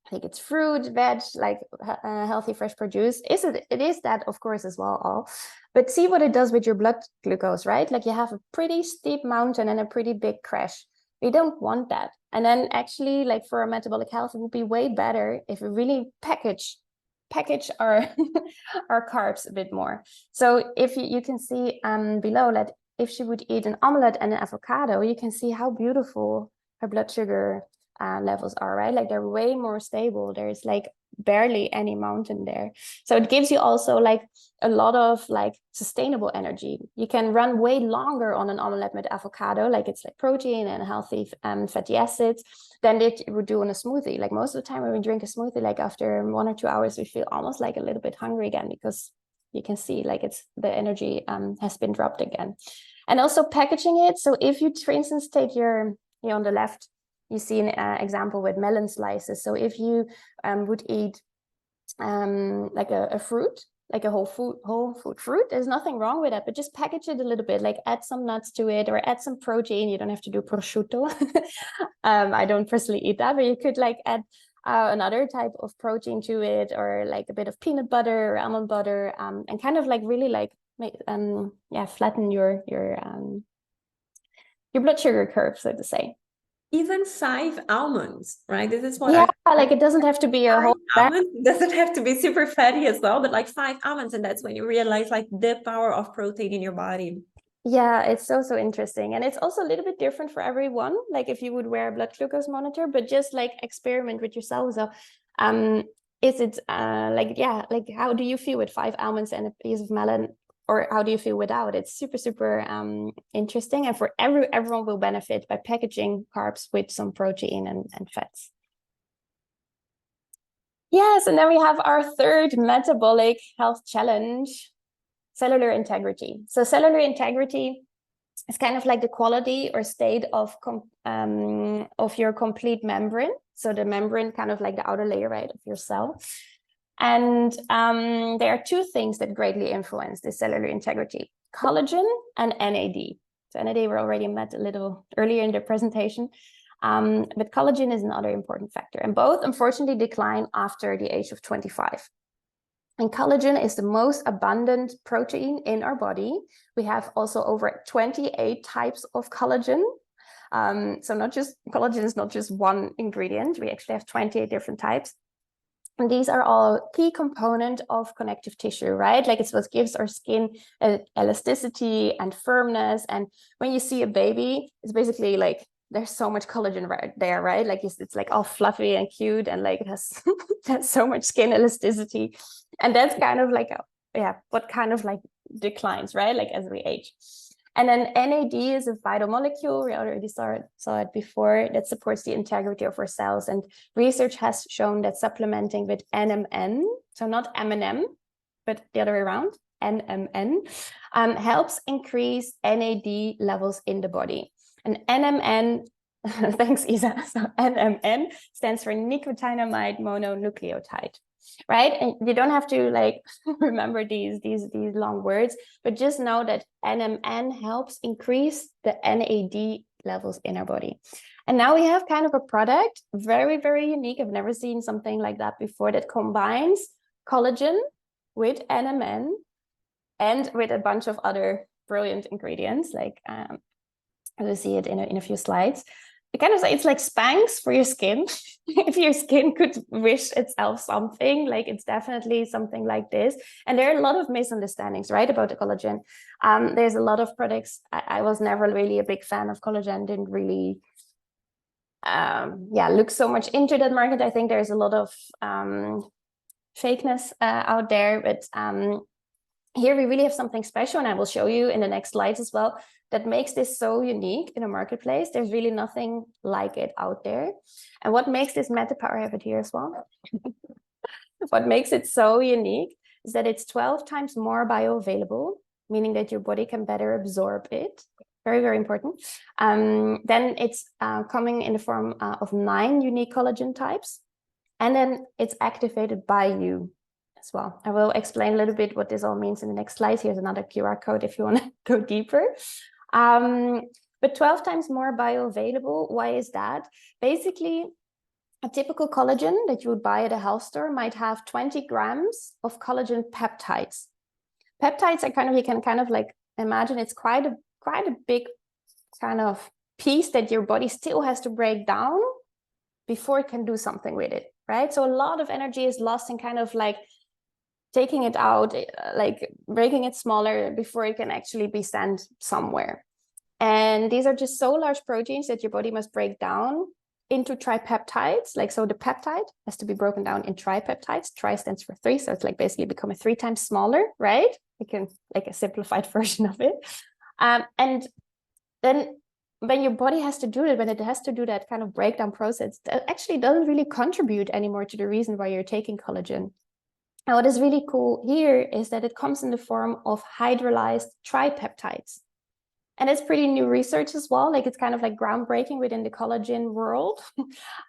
I think it's fruit, veg, like healthy, fresh produce. It is that, of course, as well, all. But see what it does with your blood glucose, right? Like you have a pretty steep mountain and a pretty big crash. We don't want that. And then actually, like for our metabolic health, it would be way better if we really package our our carbs a bit more. So if you can see below that if she would eat an omelette and an avocado, you can see how beautiful her blood sugar levels are, right? Like they're way more stable. There's like barely any mountain there. So it gives you also like a lot of like sustainable energy. You can run way longer on an omelette with avocado, like it's like protein and healthy fatty acids, than it would do on a smoothie. Like most of the time when we drink a smoothie, like after 1 or 2 hours, we feel almost like a little bit hungry again, because you can see like it's the energy has been dropped again. And also packaging it. So if you, for instance, take your, here on the left, you see an example with melon slices. So if you would eat like a fruit, like a whole food fruit, there's nothing wrong with that, but just package it a little bit, like add some nuts to it or add some protein. You don't have to do prosciutto. I don't personally eat that, but you could like add another type of protein to it, or like a bit of peanut butter or almond butter, and kind of like really like flatten your blood sugar curve, so to say. Even 5 almonds, right? This is what like it doesn't have to be a whole almonds. It doesn't have to be super fatty as well, but like 5 almonds, and that's when you realize like the power of protein in your body. Yeah, it's so interesting. And it's also a little bit different for everyone. Like if you would wear a blood glucose monitor, but just like experiment with yourself. So is it like how do you feel with 5 almonds and a piece of melon? Or how do you feel without? It's super interesting, and for everyone will benefit by packaging carbs with some protein and fats. Yes, and then we have our third metabolic health challenge, cellular integrity. So cellular integrity is kind of like the quality or state of your complete membrane. So the membrane, kind of like the outer layer, right, of your cell. And there are 2 things that greatly influence the cellular integrity: collagen and NAD. So NAD we already met a little earlier in the presentation, but collagen is another important factor. And both, unfortunately, decline after the age of 25. And collagen is the most abundant protein in our body. We have also over 28 types of collagen. So collagen is not just one ingredient. We actually have 28 different types. And these are all key component of connective tissue, right? Like it's what gives our skin elasticity and firmness. And when you see a baby, it's basically like there's so much collagen right there, right? Like it's like all fluffy and cute, and like it has that's so much skin elasticity. And that's kind of like what kind of like declines, right? Like as we age. And then NAD is a vital molecule. We already saw it before, that supports the integrity of our cells. And research has shown that supplementing with NMN, so not M&M, but the other way around, NMN, helps increase NAD levels in the body. And NMN, thanks Isa, so NMN stands for nicotinamide mononucleotide. Right? And you don't have to like remember these long words, but just know that NMN helps increase the NAD levels in our body. And now we have kind of a product, very unique. I've never seen something like that before, that combines collagen with NMN and with a bunch of other brilliant ingredients. Like you'll see it in a few slides. It kind of it's like Spanx for your skin. If your skin could wish itself something, like it's definitely something like this. And there are a lot of misunderstandings, right, about the collagen. There's a lot of products. I was never really a big fan of collagen, didn't really look so much into that market. I think there's a lot of fakeness out there, but here we really have something special, and I will show you in the next slides as well, that makes this so unique in a marketplace. There's really nothing like it out there. And what makes this MetaPWR, I have it here as well. What makes it so unique is that it's 12 times more bioavailable, meaning that your body can better absorb it. Very, very important. Then it's coming in the form of 9 unique collagen types. And then it's activated by you as well. I will explain a little bit what this all means in the next slides. Here's another QR code if you want to go deeper. But 12 times more bioavailable. Why is that? Basically, a typical collagen that you would buy at a health store might have 20 grams of collagen peptides. Peptides are kind of, you can kind of like imagine it's quite a big kind of piece that your body still has to break down before it can do something with it, right? So a lot of energy is lost in kind of like taking it out, like breaking it smaller before it can actually be sent somewhere. And these are just so large proteins that your body must break down into tripeptides. Like, so the peptide has to be broken down in tripeptides. Tri stands for 3, so it's like basically become a 3 times smaller, right? You can like a simplified version of it. And then when your body has to do it, when it has to do that kind of breakdown process, that actually doesn't really contribute anymore to the reason why you're taking collagen. And what is really cool here is that it comes in the form of hydrolyzed tripeptides. And it's pretty new research as well. Like, it's kind of like groundbreaking within the collagen world,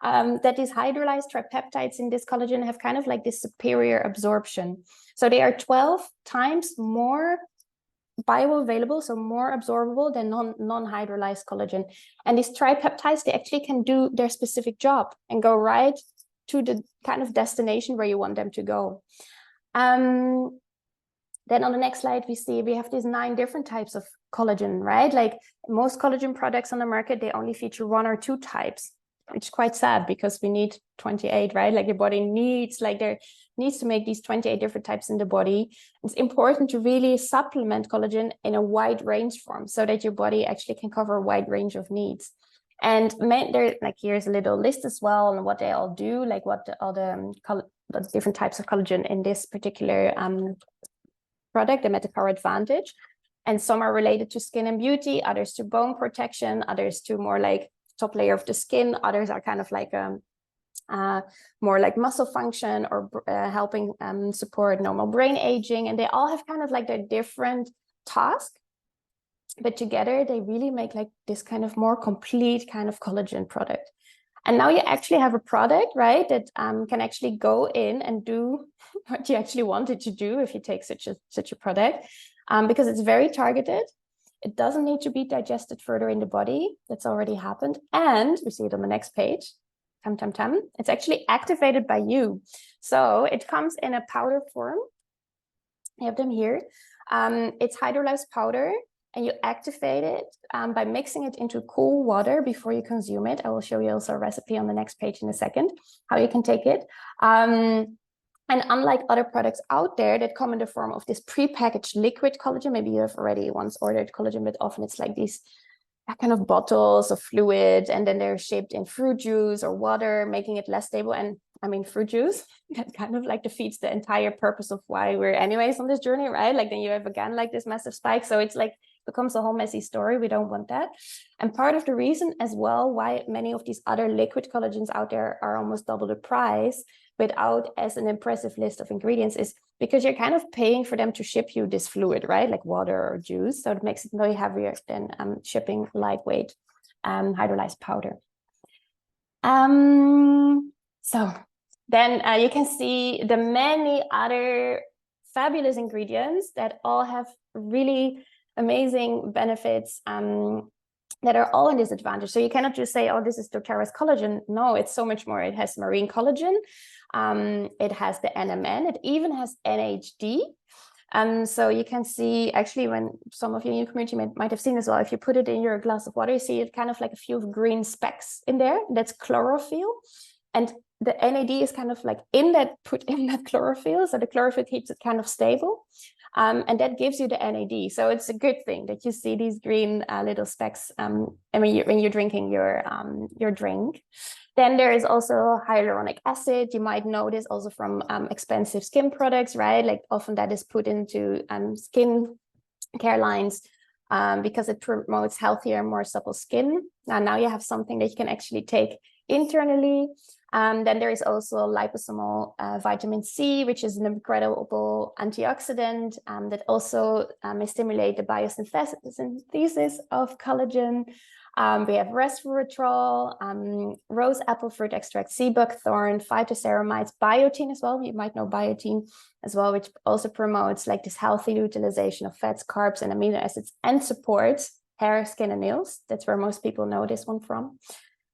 that these hydrolyzed tripeptides in this collagen have kind of like this superior absorption. So they are 12 times more bioavailable, so more absorbable than non-hydrolyzed collagen. And these tripeptides, they actually can do their specific job and go right to the kind of destination where you want them to go. Then on the next slide, we have these 9 different types of collagen, right? Like most collagen products on the market, they only feature 1 or 2 types, which is quite sad because we need 28, right? Like your body needs, like there needs to make these 28 different types in the body. It's important to really supplement collagen in a wide range form so that your body actually can cover a wide range of needs. And there, like, here's a little list as well on what they all do, like what all the different types of collagen in this particular product, the MetaPWR Advantage. And some are related to skin and beauty, others to bone protection, others to more like top layer of the skin, others are kind of like more like muscle function or helping support normal brain aging. And they all have kind of like their different tasks, but together they really make like this kind of more complete kind of collagen product. And now you actually have a product, right, that can actually go in and do what you actually wanted to do if you take such a product, because it's very targeted. It doesn't need to be digested further in the body. That's already happened. And we see it on the next page. It's actually activated by you. So it comes in a powder form. You have them here. It's hydrolyzed powder, and you activate it by mixing it into cool water before you consume it. I will show you also a recipe on the next page in a second, how you can take it. And unlike other products out there that come in the form of this pre-packaged liquid collagen, maybe you have already once ordered collagen, but often it's like these kind of bottles of fluid, and then they're shaped in fruit juice or water, making it less stable. And I mean, fruit juice, that kind of like defeats the entire purpose of why we're anyways on this journey, right? Like then you have again like this massive spike. So it's like becomes a whole messy story. We don't want that. And part of the reason as well why many of these other liquid collagens out there are almost double the price without as an impressive list of ingredients is because you're kind of paying for them to ship you this fluid, right? Like water or juice. So it makes it very heavier than shipping lightweight hydrolyzed powder. So then you can see the many other fabulous ingredients that all have really amazing benefits that are all in this advantage. So you cannot just say, oh, this is doTERRA's collagen. No, it's so much more. It has marine collagen. It has the NMN. It even has NHD. So you can see, actually, when some of you in your community might have seen as well, if you put it in your glass of water, you see it kind of like a few green specks in there. That's chlorophyll. And the NAD is kind of like put in that chlorophyll. So the chlorophyll keeps it kind of stable. And that gives you the NAD. So it's a good thing that you see these green little specks when you're drinking your drink. Then there is also hyaluronic acid. You might know this also from expensive skin products, right? Like often that is put into skin care lines because it promotes healthier, more supple skin. Now you have something that you can actually take internally. Then there is also liposomal vitamin C, which is an incredible antioxidant that also may stimulate the biosynthesis of collagen. We have resveratrol, rose apple fruit extract, sea buckthorn, phytoceramides, biotin as well. You might know biotin as well, which also promotes like this healthy utilization of fats, carbs, and amino acids, and supports hair, skin, and nails. That's where most people know this one from.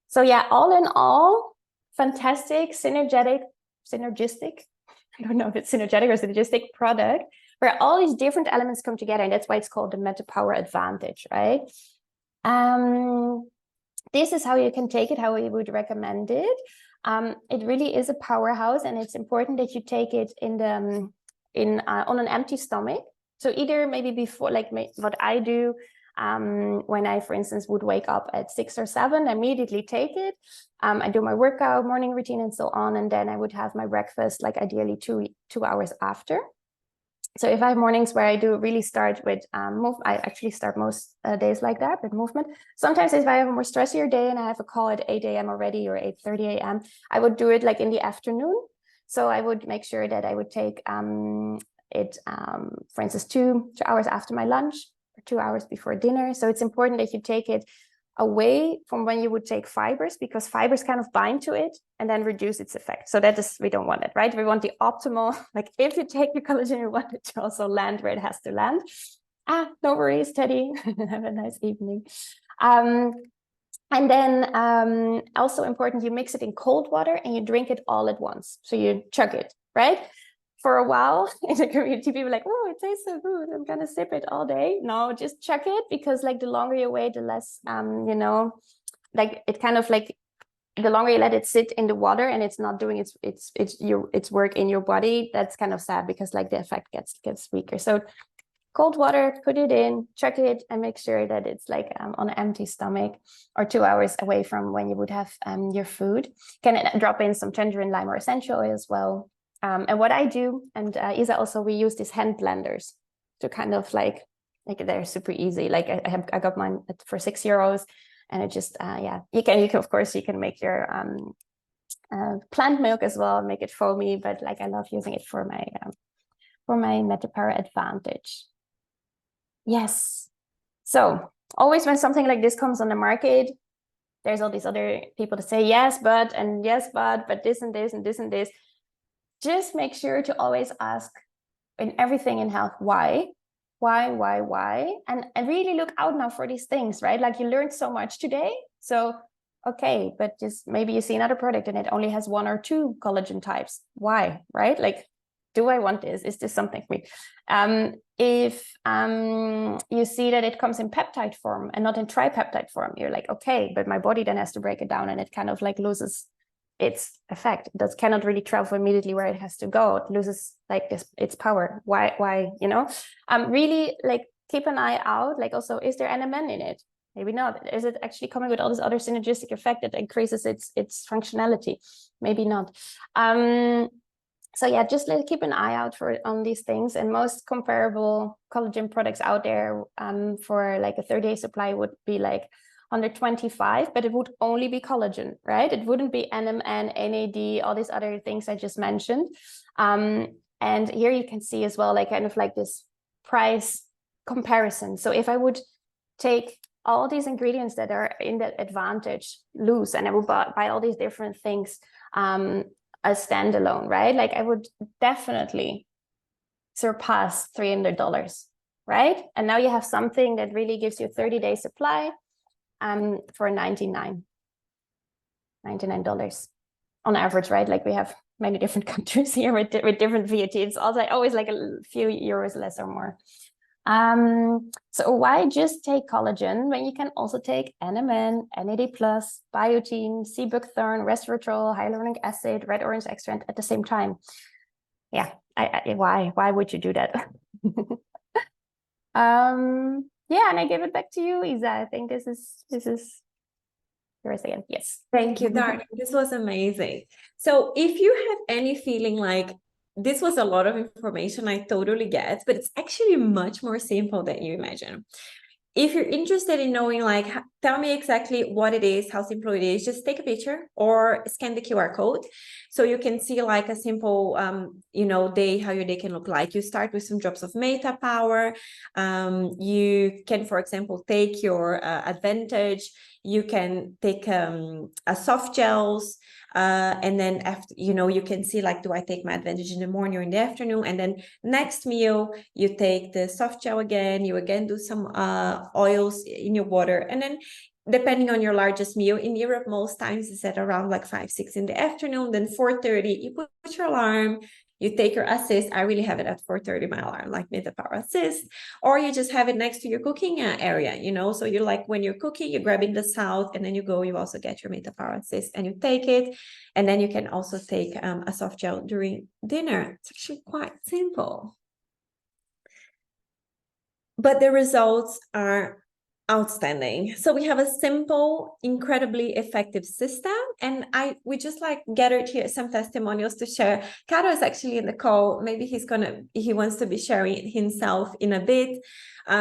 So yeah, all in all, fantastic, synergistic, I don't know if it's synergetic or synergistic product, where all these different elements come together, and that's why it's called the MetaPWR advantage, right? This is how you can take it, how we would recommend it. It really is a powerhouse, and it's important that you take it on an empty stomach. So either maybe before, like what I do, when I, for instance, would wake up at 6 or 7, immediately take it. I do my workout, morning routine, and so on, and then I would have my breakfast, like ideally 2 hours after. So if I have mornings where I do really start with I actually start most days like that with movement. Sometimes if I have a more stressier day and I have a call at 8 a.m. already or 8:30 a.m., I would do it like in the afternoon. So I would make sure that I would take it, for instance, 2 hours after my lunch or 2 hours before dinner. So it's important that you take it away from when you would take fibers, because fibers kind of bind to it and then reduce its effect. So that is, we don't want it, right? We want the optimal, like if you take your collagen, you want it to also land where it has to land. No worries, Teddy. Have a nice evening. And then also important, you mix it in cold water and you drink it all at once. So you chug it, right? For a while in the community, people are like, oh, it tastes so good, I'm gonna sip it all day. No, just chug it, because like the longer you wait, the less like it kind of like, the longer you let it sit in the water and it's not doing its work in your body, that's kind of sad, because like the effect gets weaker. So cold water, put it in, chug it, and make sure that it's like on an empty stomach or 2 hours away from when you would have your food. Can drop in some tangerine, lime, or essential oil as well. And what I do, and Isa also, we use these hand blenders to kind of like they're super easy. Like I got mine for €6, and it just you can of course you can make your plant milk as well, make it foamy. But like I love using it for my MetaPWR advantage. Yes. So always when something like this comes on the market, there's all these other people that say yes, but this and this and this and this. Just make sure to always ask in everything in health, why, and really look out now for these things, right? Like you learned so much today. So, okay, but just maybe you see another product and it only has 1 or 2 collagen types. Why, right? Like, do I want this? Is this something for me? If you see that it comes in peptide form and not in tripeptide form, you're like, okay, but my body then has to break it down and it kind of like loses its effect. It cannot really travel immediately where it has to go. It loses like its power. Why, really like keep an eye out. Like also, is there NMN in it? Maybe not. Is it actually coming with all this other synergistic effect that increases its functionality? Maybe not. So yeah, just keep an eye out on these things. And most comparable collagen products out there for like a 30-day supply would be like 125, but it would only be collagen, right? It wouldn't be NMN, NAD, all these other things I just mentioned. And here you can see as well, like kind of like this price comparison. So if I would take all these ingredients that are in that advantage loose, and I would buy all these different things as standalone, right? Like I would definitely surpass $300, right? And now you have something that really gives you a 30-day supply for $99 on average, right? Like we have many different countries here with different VAT. It's also always like a few euros less or more. So why just take collagen when you can also take NMN, NAD+, biotin, sea buckthorn, resveratrol, hyaluronic acid, red orange extract at the same time? Yeah, why would you do that? Yeah, and I give it back to you, Isa. I think this is yours again. Yes. Thank you, darling. This was amazing. So if you have any feeling like this was a lot of information, I totally get, but it's actually much more simple than you imagine. If you're interested in knowing, like, tell me exactly what it is, how simple it is, just take a picture or scan the QR code so you can see like a simple, day, how your day can look like. You start with some drops of MetaPWR. You can, for example, take your advantage. You can take a soft gels. And then after, you can see like, do I take my advantage in the morning or in the afternoon? And then next meal, you take the soft gel again, you again do some oils in your water. And then depending on your largest meal, in Europe, most times it's at around like 5, 6 in the afternoon, then 4:30, you put your alarm, you take your assist. I really have it at 4:30, my alarm, like MetaPWR assist, or you just have it next to your cooking area, so you're like, when you're cooking, you're grabbing the salt and then you also get your MetaPWR assist and you take it. And then you can also take a soft gel during dinner. It's actually quite simple. But the results are outstanding. So we have a simple, incredibly effective system. And we just like gathered here some testimonials to share. Caro is actually in the call. Maybe he wants to be sharing himself in a bit.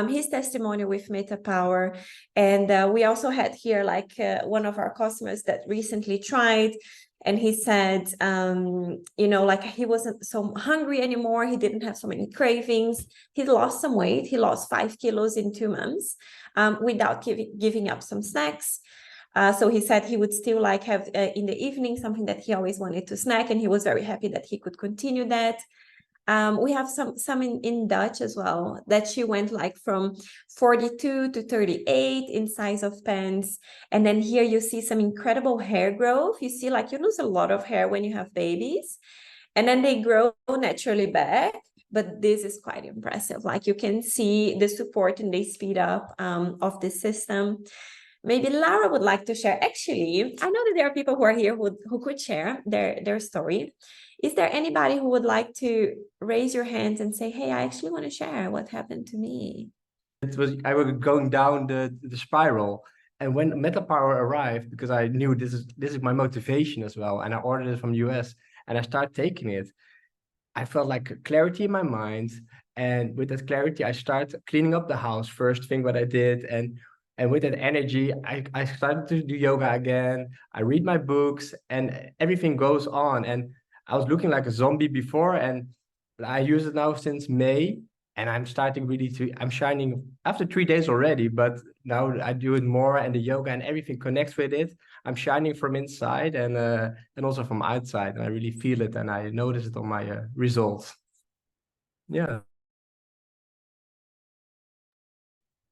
His testimony with MetaPWR. And we also had here like one of our customers that recently tried. And he said, like he wasn't so hungry anymore. He didn't have so many cravings. He lost some weight. He lost 5 kilos in 2 months without giving up some snacks. So he said he would still like have in the evening something that he always wanted to snack. And he was very happy that he could continue that. We have some in Dutch as well, that she went like from 42 to 38 in size of pants. And then here you see some incredible hair growth. You see like you lose a lot of hair when you have babies and then they grow naturally back. But this is quite impressive. Like you can see the support and the speed up of the system. Maybe Lara would like to share. Actually, I know that there are people who are here who could share their story. Is there anybody who would like to raise your hands and say, hey, I actually want to share what happened to me? I was going down the spiral. And when MetaPWR arrived, because I knew this is my motivation as well, and I ordered it from the US and I started taking it, I felt like clarity in my mind. And with that clarity, I started cleaning up the house. First thing what I did. And with that energy, I started to do yoga again. I read my books and everything goes on. And I was looking like a zombie before, and I use it now since May. And I'm starting I'm shining after 3 days already, but now I do it more, and the yoga and everything connects with it. I'm shining from inside and also from outside, and I really feel it, and I notice it on my results. Yeah.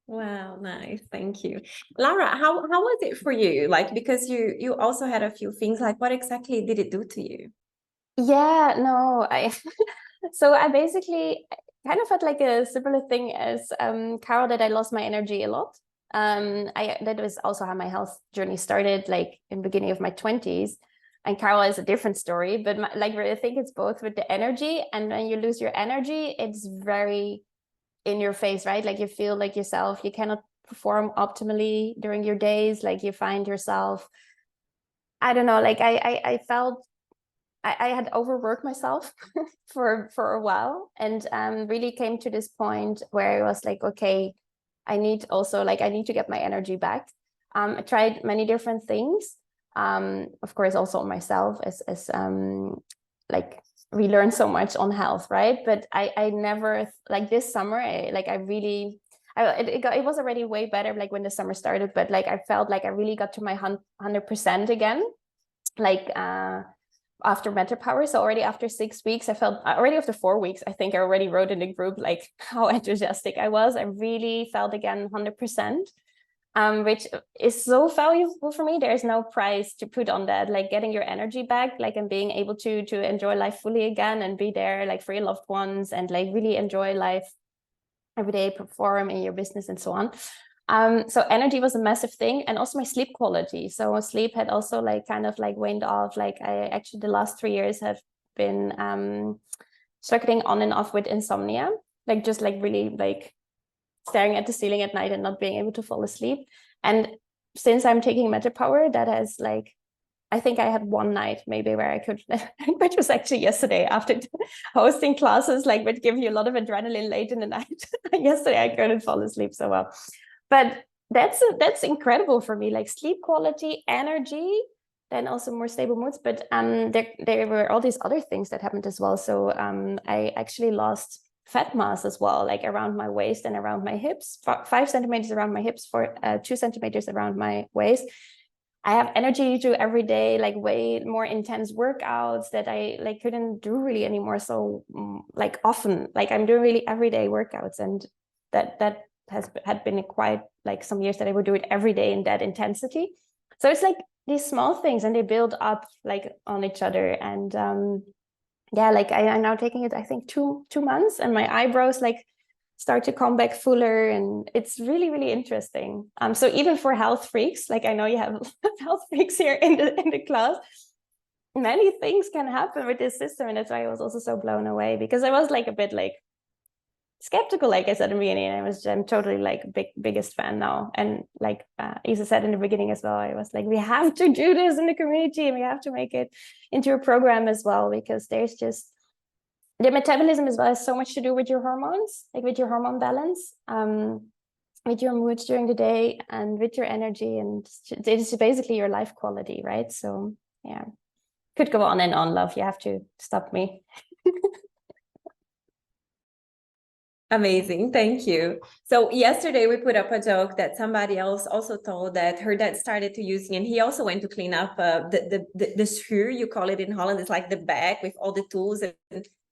Wow, nice. Thank you. Lara, how was it for you? Like, because you also had a few things, like what exactly did it do to you? Yeah, no, so I basically kind of had like a similar thing as Carol, that I lost my energy a lot. That was also how my health journey started, like in the beginning of my 20s. And Carol is a different story, but I think it's both with the energy. And when you lose your energy, it's very in your face, right? Like you feel like yourself, you cannot perform optimally during your days. Like you find yourself, I don't know, like I felt I had overworked myself for a while, and really came to this point where I was like, okay, I need to get my energy back. I tried many different things, of course, also on myself, as like we learn so much on health, right? But I never, like this summer, it was already way better, like when the summer started, but like I felt like I really got to my 100% again, like after MetaPWR. So already after 6 weeks, already after 4 weeks, I think I already wrote in the group like how enthusiastic I was. I really felt again 100%. which is so valuable for me. There's no price to put on that, like getting your energy back, like, and being able to enjoy life fully again and be there like for your loved ones and like really enjoy life every day, perform in your business and so on. So energy was a massive thing, and also my sleep quality. So sleep had also like kind of like waned off. Like I actually the last 3 years have been struggling on and off with insomnia, like just like really like staring at the ceiling at night and not being able to fall asleep. And since I'm taking MetaPWR, that has like, I think I had one night maybe where I could, which was actually yesterday after hosting classes, like would give you a lot of adrenaline late in the night. Yesterday I couldn't fall asleep so well. But that's incredible for me, like sleep quality, energy, then also more stable moods. But there were all these other things that happened as well. So I actually lost fat mass as well, like around my waist and around my hips, 5 centimeters around my hips, 2 centimeters around my waist. I have energy to do every day, like way more intense workouts that I like couldn't do really anymore. So like often, like I'm doing really everyday workouts, and that had been quite like some years that I would do it every day in that intensity. So it's like these small things, and they build up like on each other. And yeah, like I'm now taking it, I think 2 months, and my eyebrows like start to come back fuller, and it's really, really interesting. So even for health freaks, like I know you have health freaks here in the class, many things can happen with this system. And that's why I was also so blown away, because I was like a bit like skeptical, like I said in the beginning. I'm totally like biggest fan now. And like Isa said in the beginning as well, I was like, we have to do this in the community, and we have to make it into a program as well, because there's just the metabolism as well has so much to do with your hormones, like with your hormone balance, with your moods during the day, and with your energy, and it's basically your life quality, right? So yeah, could go on and on, love. You have to stop me. Amazing. Thank you. So yesterday we put up a joke that somebody else also told that her dad started to using, and he also went to clean up the schuur, you call it in Holland. It's like the bag with all the tools and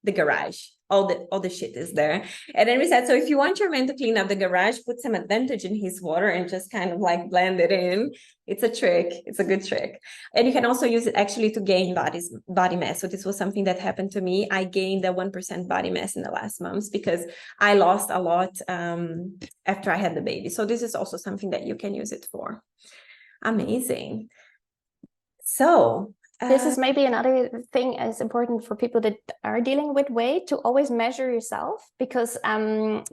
the garage. All the shit is there. And then we said, so if you want your man to clean up the garage, put some advantage in his water and just kind of like blend it in. It's a trick. It's a good trick. And you can also use it actually to gain body mass. So this was something that happened to me. I gained a 1% body mass in the last months because I lost a lot after I had the baby. So this is also something that you can use it for. Amazing. So this is maybe another thing is important for people that are dealing with weight, to always measure yourself, because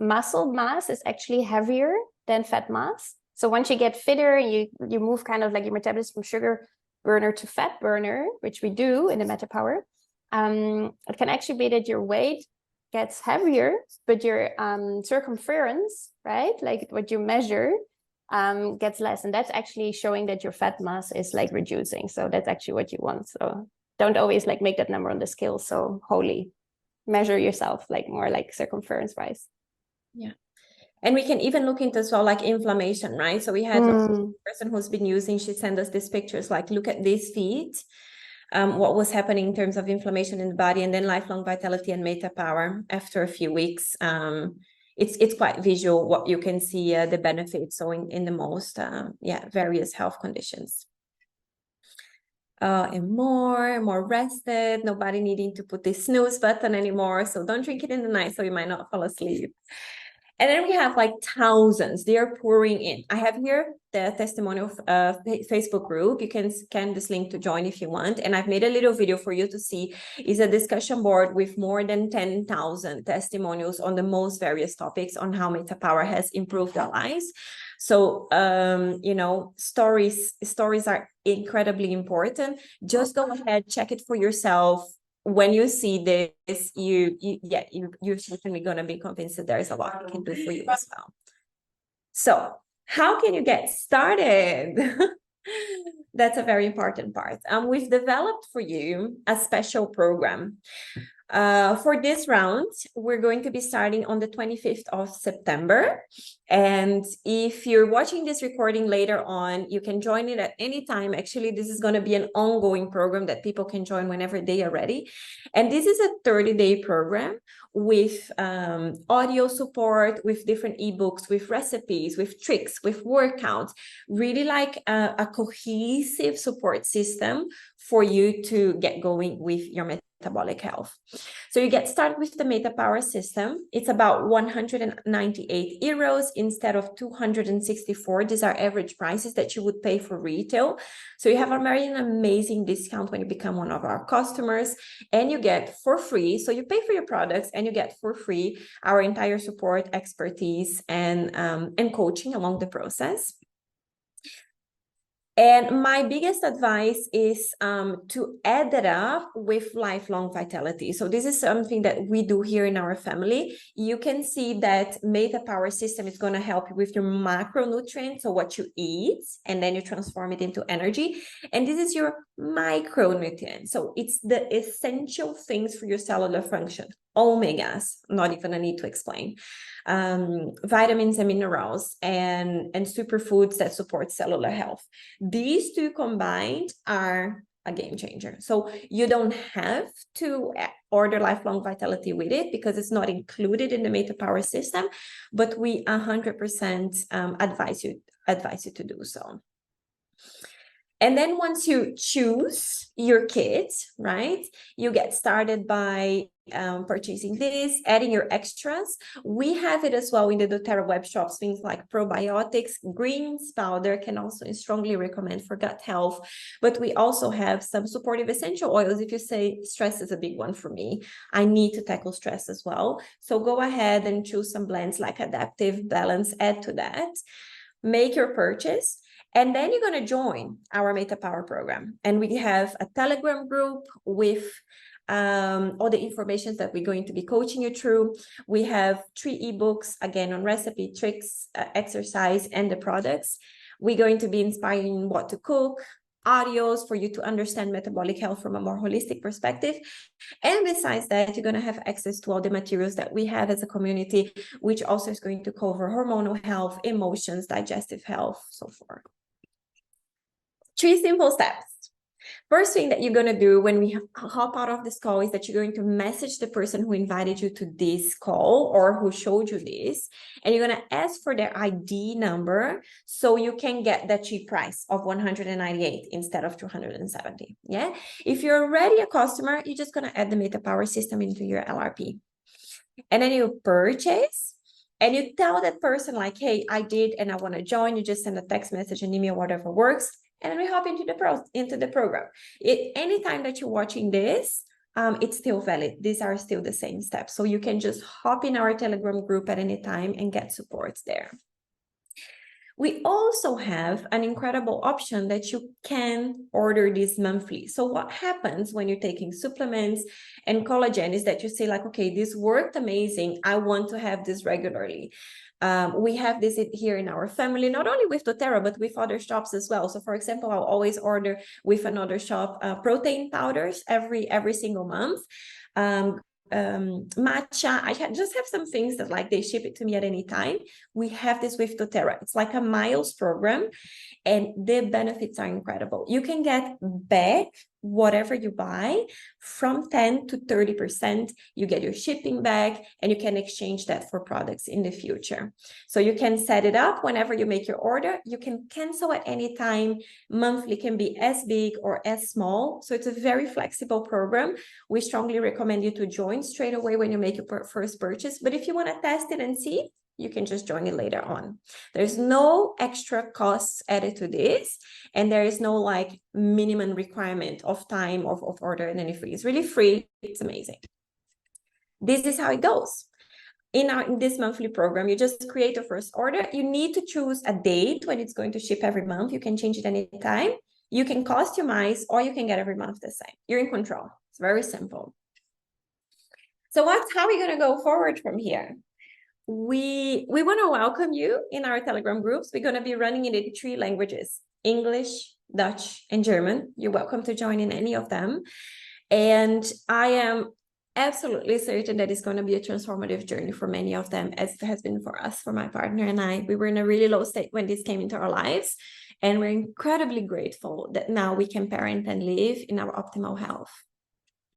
muscle mass is actually heavier than fat mass. So once you get fitter, you move kind of like your metabolism from sugar burner to fat burner, which we do in the MetaPWR. It can actually be that your weight gets heavier, but your circumference, right, like what you measure, gets less, and that's actually showing that your fat mass is like reducing. So that's actually what you want. So don't always like make that number on the scale so holy. Measure yourself like more like circumference wise. Yeah. And we can even look into as well like inflammation, right? So we had a person who's been using, she sent us these pictures, like look at these feet, what was happening in terms of inflammation in the body, and then lifelong vitality and MetaPWR after a few weeks. It's quite visual what you can see the benefits. So in the most various health conditions. And more rested, nobody needing to put the snooze button anymore. So don't drink it in the night so you might not fall asleep. And then we have like thousands, they are pouring in. I have here the testimonial Facebook group. You can scan this link to join if you want. And I've made a little video for you to see. Is a discussion board with more than 10,000 testimonials on the most various topics on how MetaPWR has improved our lives. So, stories are incredibly important. Just go ahead, check it for yourself. When you see this, you're certainly going to be convinced that there's a lot we can do for you as well. So how can you get started? That's a very important part. We've developed for you a special program. For this round, we're going to be starting on the 25th of September. And if you're watching this recording later on, you can join it at any time. Actually, this is going to be an ongoing program that people can join whenever they are ready. And this is a 30-day program with audio support, with different ebooks, with recipes, with tricks, with workouts, really like a cohesive support system for you to get going with your metabolic health. So you get started with the MetaPWR system. It's about 198 euros instead of 264. These are average prices that you would pay for retail. So you have a very amazing discount when you become one of our customers, and you get for free. So you pay for your products and you get for free our entire support, expertise, and coaching along the process. And my biggest advice is to add that up with lifelong vitality. So this is something that we do here in our family. You can see that MetaPWR system is going to help you with your macronutrients, so what you eat, and then you transform it into energy. And this is your micronutrients. So it's the essential things for your cellular function. Omegas, not even a need to explain. Vitamins and minerals and superfoods that support cellular health. These two combined are a game changer. So you don't have to order lifelong vitality with it because it's not included in the MetaPWR system, but we 100% advise you to do so. And then once you choose your kit, right, you get started by purchasing this, adding your extras. We have it as well in the doTERRA web shops, things like probiotics, greens powder, can also strongly recommend for gut health. But we also have some supportive essential oils. If you say stress is a big one for me, I need to tackle stress as well. So go ahead and choose some blends like Adaptive Balance, add to that, make your purchase. And then you're going to join our MetaPWR program. And we have a Telegram group with all the information that we're going to be coaching you through. We have 3 ebooks, again, on recipe, tricks, exercise, and the products. We're going to be inspiring what to cook, audios for you to understand metabolic health from a more holistic perspective. And besides that, you're going to have access to all the materials that we have as a community, which also is going to cover hormonal health, emotions, digestive health, so forth. 3 simple steps. First thing that you're going to do when we hop out of this call is that you're going to message the person who invited you to this call or who showed you this, and you're going to ask for their ID number so you can get that cheap price of 198 instead of 270. Yeah. If you're already a customer, you're just going to add the MetaPWR system into your LRP. And then you purchase. And you tell that person like, hey, I did and I want to join. You just send a text message, an email, whatever works. And then we hop into the program. Anytime that you're watching this, it's still valid. These are still the same steps. So you can just hop in our Telegram group at any time and get support there. We also have an incredible option that you can order this monthly. So what happens when you're taking supplements and collagen is that you say like, okay, this worked amazing. I want to have this regularly. We have this here in our family, not only with doTERRA, but with other shops as well. So for example, I'll always order with another shop protein powders every single month. Matcha, I just have some things that like they ship it to me at any time. We have this with doTERRA. It's like a miles program and the benefits are incredible. You can get back whatever you buy from 10 to 30%. You get your shipping back and you can exchange that for products in the future. So you can set it up whenever you make your order. You can cancel at any time. Monthly can be as big or as small. So it's a very flexible program. We strongly recommend you to join straight away when you make your first purchase. But if you want to test it and see, you can just join it later on. There's no extra costs added to this, and there is no like minimum requirement of time of order and any free. It's really free. It's amazing. This is how it goes. In this monthly program, you just create a first order. You need to choose a date when it's going to ship every month. You can change it anytime. You can customize, or you can get every month the same. You're in control. It's very simple. So how are we going to go forward from here? We want to welcome you in our Telegram groups. We're going to be running it in 3 languages, English, Dutch, and German. You're welcome to join in any of them. And I am absolutely certain that it's going to be a transformative journey for many of them, as it has been for us, for my partner and I. We were in a really low state when this came into our lives, and we're incredibly grateful that now we can parent and live in our optimal health.